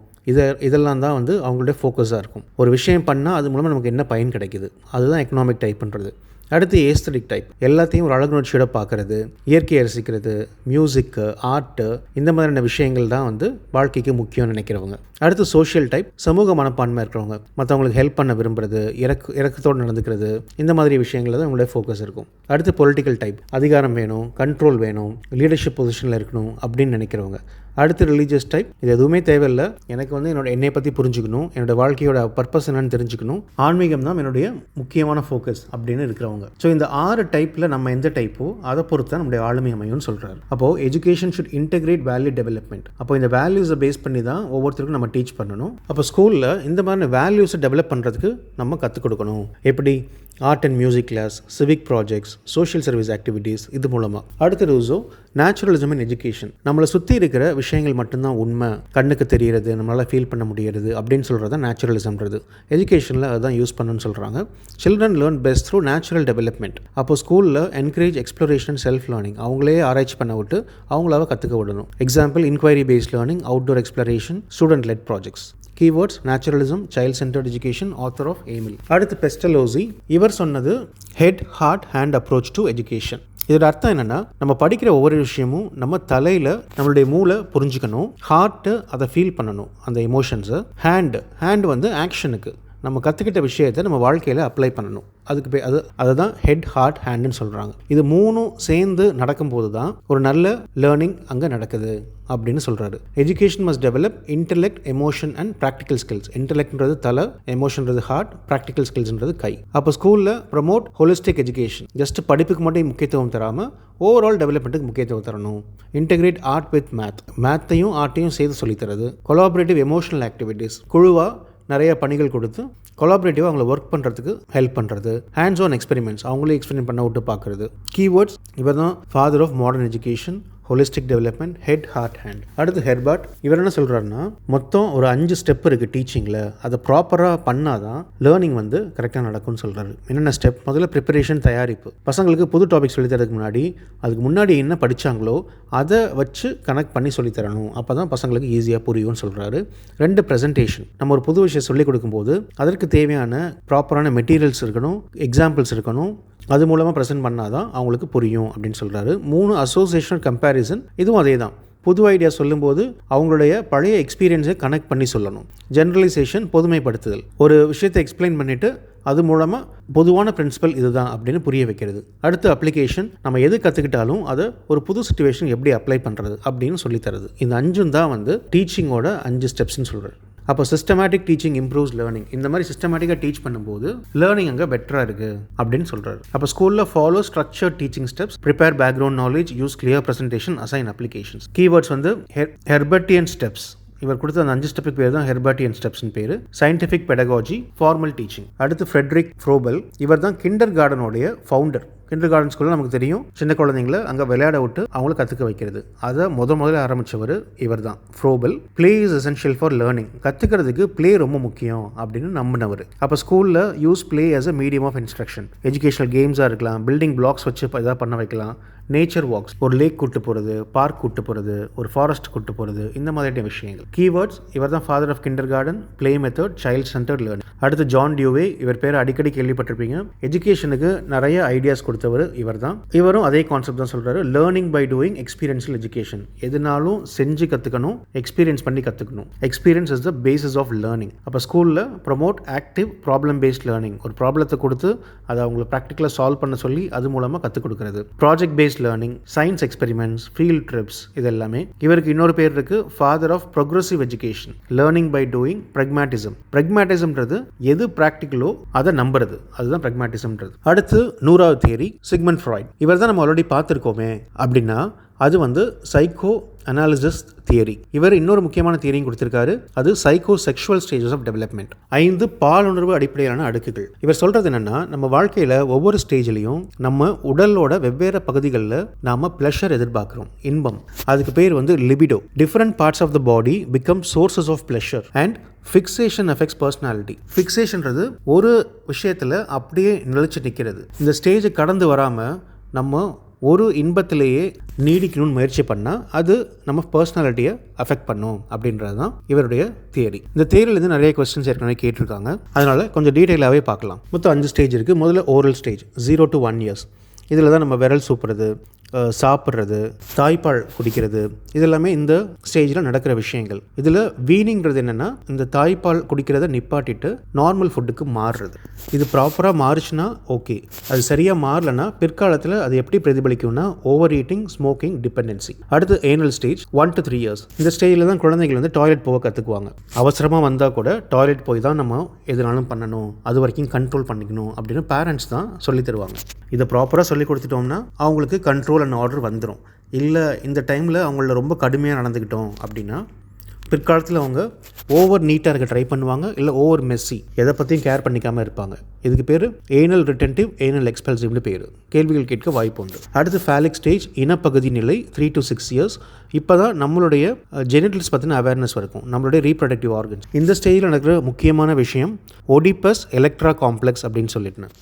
இதெல்லாம் தான் வந்து அவங்களுடைய ஃபோக்கஸாக இருக்கும். ஒரு விஷயம் பண்ணால் அது மூலமாக நமக்கு என்ன பயன் கிடைக்குது, அதுதான் எக்கனாமிக் டைப்ன்றது. அடுத்து ஏஸ்தட்டிக் டைப். எல்லாத்தையும் ஒரு அழகுணர்ச்சியோட பார்க்குறது, இயற்கையை ரசிக்கிறது, மியூசிக்கு, ஆர்ட்டு, இந்த மாதிரியான விஷயங்கள் தான் வந்து வாழ்க்கைக்கு முக்கியம்னு நினைக்கிறவங்க. அடுத்து சோஷியல் டைப், சமூக மனப்பான்மை இருக்கிறவங்க, மற்றவங்களுக்கு ஹெல்ப் பண்ண விரும்புறது, இறக்கத்தோடு நடந்துக்கிறது, இந்த மாதிரி விஷயங்கள் தான் உங்களுடைய ஃபோக்கஸ் இருக்கும். அடுத்து பொலிட்டிக்கல் டைப், அதிகாரம் வேணும், கண்ட்ரோல் வேணும், லீடர்ஷிப் பொசிஷனில் இருக்கணும் அப்படின்னு நினைக்கிறவங்க. அடுத்து ரிலீஜியஸ் டைப், இது எதுவுமே தேவையில்லை, எனக்கு வந்து என்னை பற்றி புரிஞ்சுக்கணும், என்னோட வாழ்க்கையோட பர்பஸ் என்னன்னு தெரிஞ்சுக்கணும், ஆன்மீகம் தான் என்னுடைய முக்கியமான ஃபோக்கஸ் அப்படின்னு இருக்கிறவங்க. ஸோ இந்த 6 டைப்பில் நம்ம எந்த டைப்போ அதை பொறுத்து தான் நம்முடைய ஆளுமை அமையும்னு சொல்கிறாரு. அப்போது education should integrate value development. அப்போ இந்த வேல்யூஸை பேஸ் பண்ணி தான் ஒவ்வொருத்தருக்கும் நம்ம டீச் பண்ணணும். அப்போ ஸ்கூலில் இந்த மாதிரி வேல்யூஸை டெவலப் பண்ணுறதுக்கு நம்ம கற்றுக் கொடுக்கணும். எப்படி? Art and music class, civic projects, social service activities, இது மூலமாக. அடுத்த ரூசோ நேச்சுரலிசம் இன் எஜுகேஷன். நம்மளை சுற்றி இருக்கிற விஷயங்கள் மட்டும்தான் உண்மை, கண்ணுக்கு தெரிகிறது, நம்மளால் ஃபீல் பண்ண முடிகிறது அப்படின்னு சொல்கிறது தான் நேச்சுரலிசம்ன்றது. எஜுகேஷனில் அதுதான் யூஸ் பண்ணணும்னு சொல்கிறாங்க. Children learn best through natural development. அப்போ ஸ்கூலில் என்கரேஜ் எக்ஸ்ப்ளோரேஷன், செல்ஃப் லேர்னிங், அவங்களே ஆராய்ச்சி பண்ண விட்டு அவங்களாவே கற்றுக்க விடணும். Example inquiry based learning, outdoor exploration, student led projects. Keywords naturalism, child centred education, author of Emile. அடுத்து பெஸ்டலோசி, இவர் சொன்னது head heart hand approach to education. இதோட அர்த்தம் என்னென்னா, நம்ம படிக்கிற ஒவ்வொரு விஷயமும் நம்ம தலையில் நம்மளுடைய மூளை புரிஞ்சுக்கணும், ஹார்ட்டு அதை ஃபீல் பண்ணணும், அந்த எமோஷன்ஸை. ஹேண்ட் வந்து ஆக்ஷனுக்கு, நம்ம கற்றுக்கிட்ட விஷயத்தை நம்ம வாழ்க்கையில் அப்ளை பண்ணணும். அதுக்கு அதை தான் ஹெட் ஹார்ட் ஹேண்டுன்னு சொல்கிறாங்க. இது மூணும் சேர்ந்து நடக்கும்போது தான் ஒரு நல்ல லேர்னிங் அங்கே நடக்குது அப்படின்னு சொல்கிறாரு. Education must develop intellect, emotion and practical skills. இன்டெலெக்ட்ன்றது தலை, எமோஷன்றது ஹார்ட், ப்ராக்டிக்கல் ஸ்கில்ஸ்ன்றது கை. அப்போ ஸ்கூலில் ப்ரமோட் ஹோலிஸ்டிக் எஜுகேஷன். ஜஸ்ட் படிப்புக்கு மட்டும் முக்கியத்துவம் தராமல் ஓவரால் டெவலப்மெண்ட்டுக்கு முக்கியத்துவம் தரணும். இன்டெகிரேட் ஆர்ட் வித் மேத்தையும் ஆர்ட்டையும் சேர்த்து சொல்லித்தரது. கொலாபரேட்டிவ் எமோஷனல் ஆக்டிவிட்டீஸ், குழுவாக நிறைய பணிகள் கொடுத்து கொலாபரேட்டிவாக அவங்கள ஒர்க் பண்ணுறதுக்கு ஹெல்ப் பண்ணுறது. ஹேண்ட்ஸ் ஆன் எக்ஸ்பெரிமெண்ட்ஸ், அவங்களே எக்ஸ்பெரிமெண்ட் பண்ண விட்டு பார்க்குறது. கீவேர்ட்ஸ், இவர் தான் father of modern education, holistic development, head heart hand. அடுத்து ஹெர்பர்ட், இவர் என்ன சொல்கிறாருன்னா, மொத்தம் ஒரு 5 ஸ்டெப் இருக்குது டீச்சிங்கில், அதை ப்ராப்பராக பண்ணால் தான் லேர்னிங் வந்து கரெக்டாக நடக்கும்னு சொல்கிறாரு. என்னென்ன ஸ்டெப்? முதல்ல ப்ரிப்பரேஷன், தயாரிப்பு. பசங்களுக்கு புது டாபிக் சொல்லித்தரதுக்கு அதுக்கு முன்னாடி என்ன படித்தாங்களோ அதை வச்சு கனெக்ட் பண்ணி சொல்லித்தரணும். அப்போ தான் பசங்களுக்கு ஈஸியாக புரியும்னு சொல்கிறாரு. 2 ப்ரெசன்டேஷன். நம்ம ஒரு புது விஷயம் சொல்லிக் கொடுக்கும்போது அதற்கு தேவையான ப்ராப்பரான மெட்டீரியல்ஸ் இருக்கணும், எக்ஸாம்பிள்ஸ் இருக்கணும், அது மூலமாக ப்ரெசென்ட் பண்ணால் தான் அவங்களுக்கு புரியும் அப்படின்னு சொல்கிறாரு. 3 அசோசியேஷன் கம்பேரிசன். இதுவும் அதே தான். புது ஐடியா சொல்லும்போது அவங்களுடைய பழைய எக்ஸ்பீரியன்ஸை கனெக்ட் பண்ணி சொல்லணும். ஜென்ரலைசேஷன், பொதுமைப்படுத்துதல். ஒரு விஷயத்தை எக்ஸ்பிளைன் பண்ணிவிட்டு அது மூலமாக பொதுவான பிரின்சிபல் இதுதான் அப்படின்னு புரிய வைக்கிறது. அடுத்து அப்ளிகேஷன், நம்ம எது கற்றுக்கிட்டாலும் அதை ஒரு புது சிச்சுவேஷன் எப்படி அப்ளை பண்ணுறது அப்படின்னு சொல்லித்தரது. இந்த 5 தான் வந்து டீச்சிங்கோட 5 ஸ்டெப்ஸ்ன்னு சொல்கிறார். அப்போ சிஸ்டமேட்டிக் டீச்சிங் இம்ப்ரூவ்ஸ் லேர்னிங். இந்த மாதிரி சிஸ்டமேட்டிக்காக டீச் பண்ணும்போது லேர்னிங் அங்கே பெட்டராக இருக்குது அப்படின்னு சொல்கிறாரு. அப்போ ஸ்கூலில் follow structured teaching steps, prepare background knowledge, use clear presentation, assign applications. Keywords வந்து ஹெர்பர்ட்டியன் ஸ்டெப்ஸ். இவர் கொடுத்த அந்த 5 ஸ்டெப்புக்கு பேர் தான் ஹெர்பர்ட்டியன் ஸ்டெப்ஸ்னு பேர். Scientific பெடகாலஜி, formal teaching. அடுத்து ஃப்ரெட்ரிக் ஃப்ரோபெல், இவர் தான் கிண்டர் கார்டனோடைய ஃபவுண்டர். கிண்டர் கார்டன் ஸ்கூலில் நமக்கு தெரியும், சின்ன குழந்தைங்களை அங்கே விளையாட விட்டு அவங்கள கற்றுக்க வைக்கிறது. அதை முதல்ல ஆரம்பித்தவர் இவர் தான், Froebel. Play is essential for learning. கற்றுக்கிறதுக்கு பிளே ரொம்ப முக்கியம் அப்படின்னு நம்பினவர். அப்போ ஸ்கூலில் use play as a medium of instruction. Educational கேம்ஸாக இருக்கலாம், பில்டிங் பிளாக்ஸ் வச்சு எதாவது பண்ண வைக்கலாம், நேச்சர் வாக்ஸ், ஒரு லேக் கூட்டு போகிறது, பார்க் கூட்டு போகிறது, ஒரு ஃபாரஸ்ட் கூட்டு போகிறது, இந்த மாதிரியான விஷயங்கள். கீவேர்ட்ஸ், இவர் தான் father of kindergarten, play method, child centred learning. அடுத்து ஜான் டியூவே, இவர் பேர் அடிக்கடி கேள்விப்பட்டிருப்பீங்க. எஜுகேஷனுக்கு நிறைய ஐடியாஸ் கொடுத்தவர் இவர் தான். இவரும் அதே கான்செப்ட் தான் சொல்கிறாரு. Learning by doing, experiential education. எதுனாலும் செஞ்சு கற்றுக்கணும், எக்ஸ்பீரியன்ஸ் பண்ணி கற்றுக்கணும். Experience is the basis of learning. அப்போ ஸ்கூலில் promote active problem based learning. ஒரு ப்ராப்ளத்தை கொடுத்து அதை அவங்களை ப்ராக்டிக்கலாக சால்வ் பண்ண சொல்லி அது மூலமாக கற்றுக் கொடுக்குறது. Project based learning, science experiments, field trips, இது எல்லாமே. இவருக்கு இன்னொரு பேர் இருக்கு, father of progressive education. Learning by doing, pragmatism. பிராக்மேட்டிசம்ன்றது எது ப்ராக்டிக்கலோ அதை நம்புறது, அதுதான் பிராக்மேட்டிசம்ன்றது. அடுத்து 100வது தியரி, சிக்மண்ட் ஃப்ராய்ட். இவர் தான் நம்ம ஆல்ரெடி பார்த்துருக்கோமே. அப்படின்னா அது வந்து சைக்கோ அனாலிசிஸ் தியரி. இவர் இன்னொரு முக்கியமான தியரியும் கொடுத்திருக்காரு. அது psycho sexual stages of development. 5 பாலுணர்வு அடிப்படையிலான அடுக்குகள். இவர் சொல்றது என்னன்னா, நம்ம வாழ்க்கையில ஒவ்வொரு ஸ்டேஜ்லையும் நம்ம உடலோட வெவ்வேறு பகுதிகளில் நாம பிளஷர் எதிர்பார்க்கிறோம், இன்பம். அதுக்கு பேர் வந்து libido. Different parts of the body become sources of pleasure and fixation affects personality. ஃபிக்ஸேஷன்றது ஒரு விஷயத்தில் அப்படியே நிலைச்சு நிற்கிறது. இந்த ஸ்டேஜை கடந்து வராமல் நம்ம ஒரு இன்பத்திலேயே நீடிக்கணும்னு முயற்சி பண்ணால் அது நம்ம பர்சனாலிட்டியை அஃபெக்ட் பண்ணும் அப்படின்றது தான் இவருடைய தியரி. இந்த தியரியிலேருந்து நிறைய கொஸ்டின்ஸ் ஏற்கனவே கேட்டிருக்காங்க, அதனால் கொஞ்சம் டீட்டெயிலாகவே பார்க்கலாம். மொத்தம் 5 ஸ்டேஜ் இருக்குது. முதல்ல ஓரல் ஸ்டேஜ், 0 to 1 years. இதில் தான் நம்ம விரல் சூப்புறது, சாப்பிட்றது, தாய்ப்பால் குடிக்கிறது, இதெல்லாமே இந்த ஸ்டேஜில் நடக்கிற விஷயங்கள். இதில் வீனிங்கிறது என்னென்னா இந்த தாய்ப்பால் குடிக்கிறத நிப்பாட்டிட்டு நார்மல் ஃபுட்டுக்கு மாறுறது. இது ப்ராப்பராக மாறுச்சுன்னா ஓகே, அது சரியாக மாறலன்னா பிற்காலத்தில் அது எப்படி பிரதிபலிக்கும்னா ஓவர் ஈட்டிங், ஸ்மோக்கிங், டிபெண்டன்சி. அடுத்து ஏனல் ஸ்டேஜ் 1 to 3 years. இந்த ஸ்டேஜில் தான் குழந்தைகள் வந்து டாய்லெட் போக கற்றுக்குவாங்க. அவசரமாக வந்தால் கூட டாய்லெட் போய் தான் நம்ம எதுனாலும் பண்ணணும், அது வரைக்கும் கண்ட்ரோல் பண்ணிக்கணும் அப்படின்னு பேரண்ட்ஸ் தான் சொல்லி தருவாங்க. இதை ப்ராப்பராக சொல்லி கொடுத்துட்டோம்னா அவங்களுக்கு கண்ட்ரோல் அண்ட் ஆர்டர் வந்துடும். இல்லை இந்த டைமில் அவங்கள ரொம்ப கடுமையாக நடந்துக்கிட்டோம் அப்படின்னா பிற்காலத்தில் அவங்க ஓவர் நீட்டாக இருக்க ட்ரை பண்ணுவாங்க, இல்லை ஓவர் மெஸ்ஸி, எதை பற்றியும் கேர் பண்ணிக்காமல் இருப்பாங்க. இதுக்கு பேர் ஏனல் ரிட்டென்டிவ், ஏனல் எக்ஸ்பல்சிவ்னு பேர். கேள்விகள் கேட்க வாய்ப்பு உண்டு. அடுத்து ஃபேலிக் ஸ்டேஜ், இனப்பகுதி நிலை 3 to 6 years. இப்போ தான் நம்மளுடைய ஜெனிட்டல்ஸ் பற்றின அவேர்னஸ் இருக்கும், நம்மளுடைய ரீப்ரொடக்டிவ் ஆர்கன்ஸ். இந்த ஸ்டேஜில் நடக்கிற முக்கியமான விஷயம் ஒடிபஸ் எலக்ட்ரா காம்ப்ளெக்ஸ் அப்படின்னு சொல்லிட்டேன்.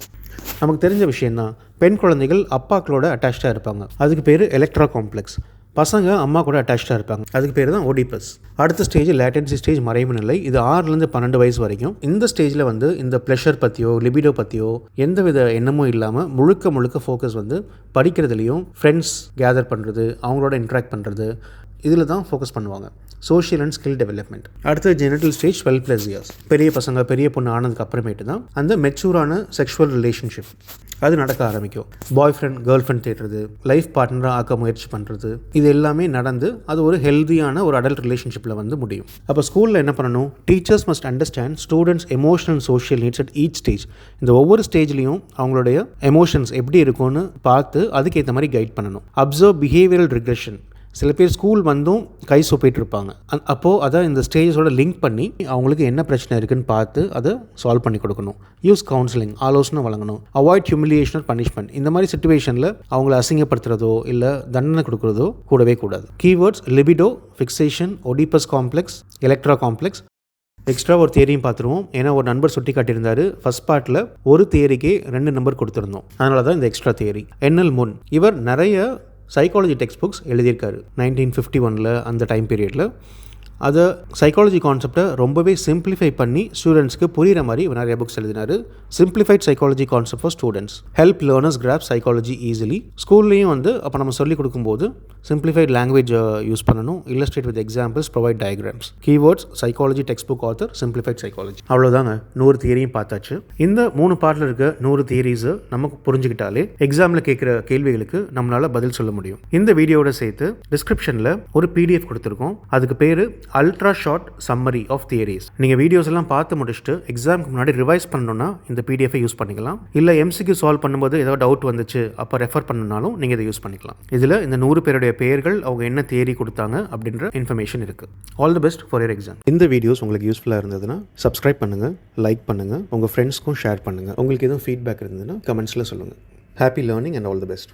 நமக்கு தெரிஞ்ச விஷயந்தான், பெண் குழந்தைகள் அப்பாக்களோட அட்டாச்சாக இருப்பாங்க, அதுக்கு பேர் எலக்ட்ரா காம்ப்ளெக்ஸ். பசங்க அம்மா கூட அட்டாச்சாக இருப்பாங்க, அதுக்கு பேர் தான் ஓடிபஸ். அடுத்த ஸ்டேஜ் லேட்டன்சி ஸ்டேஜ், மறைவு நிலை. இது 6 to 12 வயசு வரைக்கும். இந்த ஸ்டேஜில் வந்து இந்த ப்ளஷர் பற்றியோ லிபிடோ பற்றியோ எந்தவித எண்ணமும் இல்லாமல் முழுக்க ஃபோக்கஸ் வந்து படிக்கிறதுலையும் ஃப்ரெண்ட்ஸ் கேதர் பண்ணுறது, அவங்களோட இன்ட்ராக்ட் பண்ணுறது, இதில் தான் ஃபோக்கஸ் பண்ணுவாங்க. Social and skill development. அடுத்து ஜெனிட்டல் ஸ்டேஜ் 12+ years. பெரிய பசங்க பெரிய பொண்ணு ஆனதுக்கு அப்புறமேட்டு தான் அந்த மெச்சூரான செக்ஷுவல் ரிலேஷன்ஷிப் அது நடக்க ஆரம்பிக்கும். பாய் ஃப்ரெண்ட் கேர்ள் ஃப்ரெண்ட் தேடுறது, லைஃப் பார்ட்னராக ஆக்க முயற்சி பண்ணுறது, இது எல்லாமே நடந்து அது ஒரு ஹெல்தியான ஒரு அடல்ட் ரிலேஷன்ஷிப்பில் வந்து முடியும். அப்போ ஸ்கூலில் என்ன பண்ணணும்? Teachers must understand students emotional and social needs at each stage. இந்த ஒவ்வொரு ஸ்டேஜ்லையும் அவங்களுடைய எமோஷன்ஸ் எப்படி இருக்கும்னு பார்த்து அதுக்கேற்ற மாதிரி கைட் பண்ணணும். Observe behavioural regression. சில பேர் ஸ்கூல் வந்தும் கை சொப்பிட்டு இருப்பாங்க. அப்போது அதை இந்த ஸ்டேஜஸோட லிங்க் பண்ணி அவங்களுக்கு என்ன பிரச்சனை இருக்குன்னு பார்த்து அதை சால்வ் பண்ணி கொடுக்கணும். யூஸ் கவுன்சிலிங், ஆலோசனை வழங்கணும். Avoid humiliation or punishment. இந்த மாதிரி சிச்சுவேஷனில் அவங்கள அசிங்கப்படுத்துறதோ இல்லை தண்டனை கொடுக்குறதோ கூடவே கூடாது. Keywords libido, fixation, Oedipus complex, Electra complex. Extra ஒரு தியரியும் பார்த்துருவோம். ஏன்னா ஒரு நண்பர் சுட்டி காட்டியிருந்தார், ஃபர்ஸ்ட் பார்ட்டில் ஒரு தியரிக்கே 2 நம்பர் கொடுத்துருந்தோம், அதனால தான் இந்த எக்ஸ்ட்ரா தியரி. என்எல் முன் இவர் நிறைய சைக்காலஜி டெக்ஸ்ட் புக்ஸ் எழுதியிருக்காரு 1951 அந்த டைம் பீரியடில். அதை சைக்காலஜி கான்செப்டை ரொம்பவே சிம்பிளிஃபை பண்ணி ஸ்டூடெண்ட்ஸ்க்கு புரிகிற மாதிரி நிறைய புக்ஸ் எழுதினார். Simplified psychology concept for students, help learners grab psychology easily. ஸ்கூல்லையும் வந்து அப்போ நம்ம சொல்லிக் கொடுக்கும்போது சிம்பிளிஃபைட் லாங்குவேஜ் யூஸ் பண்ணணும், illustrate with examples, provide diagrams. Keywords psychology text book author, simplified psychology. அவ்வளோதாங்க, 100 தியரியும் பார்த்தாச்சு. இந்த 3 பார்ட்டில் இருக்க 100 தியரிஸை நமக்கு புரிஞ்சுக்கிட்டாலே எக்ஸாமில் கேட்குற கேள்விகளுக்கு நம்மளால் பதில் சொல்ல முடியும். இந்த வீடியோட சேர்த்து டிஸ்கிரிப்ஷனில் ஒரு PDF கொடுத்துருக்கோம், அதுக்கு பேர் ultra short summary of theories. நீங்கள் வீடியோஸ் எல்லாம் பார்த்து முடிச்சுட்டு எக்ஸாமுக்கு முன்னாடி ரிவைஸ் பண்ணணும்னா இந்த PDF யூஸ் பண்ணிக்கலாம். இல்லை MCQ சால்வ் பண்ணும்போது ஏதாவது டவுட் வந்துச்சு அப்போ ரெஃபர் பண்ணணும்னாலும் நீங்கள் இதை யூஸ் பண்ணிக்கலாம். இதில் இந்த 100 பேருடைய பெயர்கள், அவங்க என்ன தியரி கொடுத்தாங்க அப்படின்ற இன்ஃபர்மேஷன் இருக்குது. All the best for your exam. இந்த வீடியோஸ் உங்களுக்கு யூஸ்ஃபுல்லாக இருந்ததுன்னா சப்ஸ்கிரைப் பண்ணுங்கள், லைக் பண்ணுங்கள், உங்கள் ஃப்ரெண்ட்ஸ்க்கும் ஷேர் பண்ணுங்கள். உங்களுக்கு எதுவும் ஃபீட்பேக் இருந்ததுன்னா கமெண்ட்ஸில் சொல்லுங்கள். Happy learning and all the best.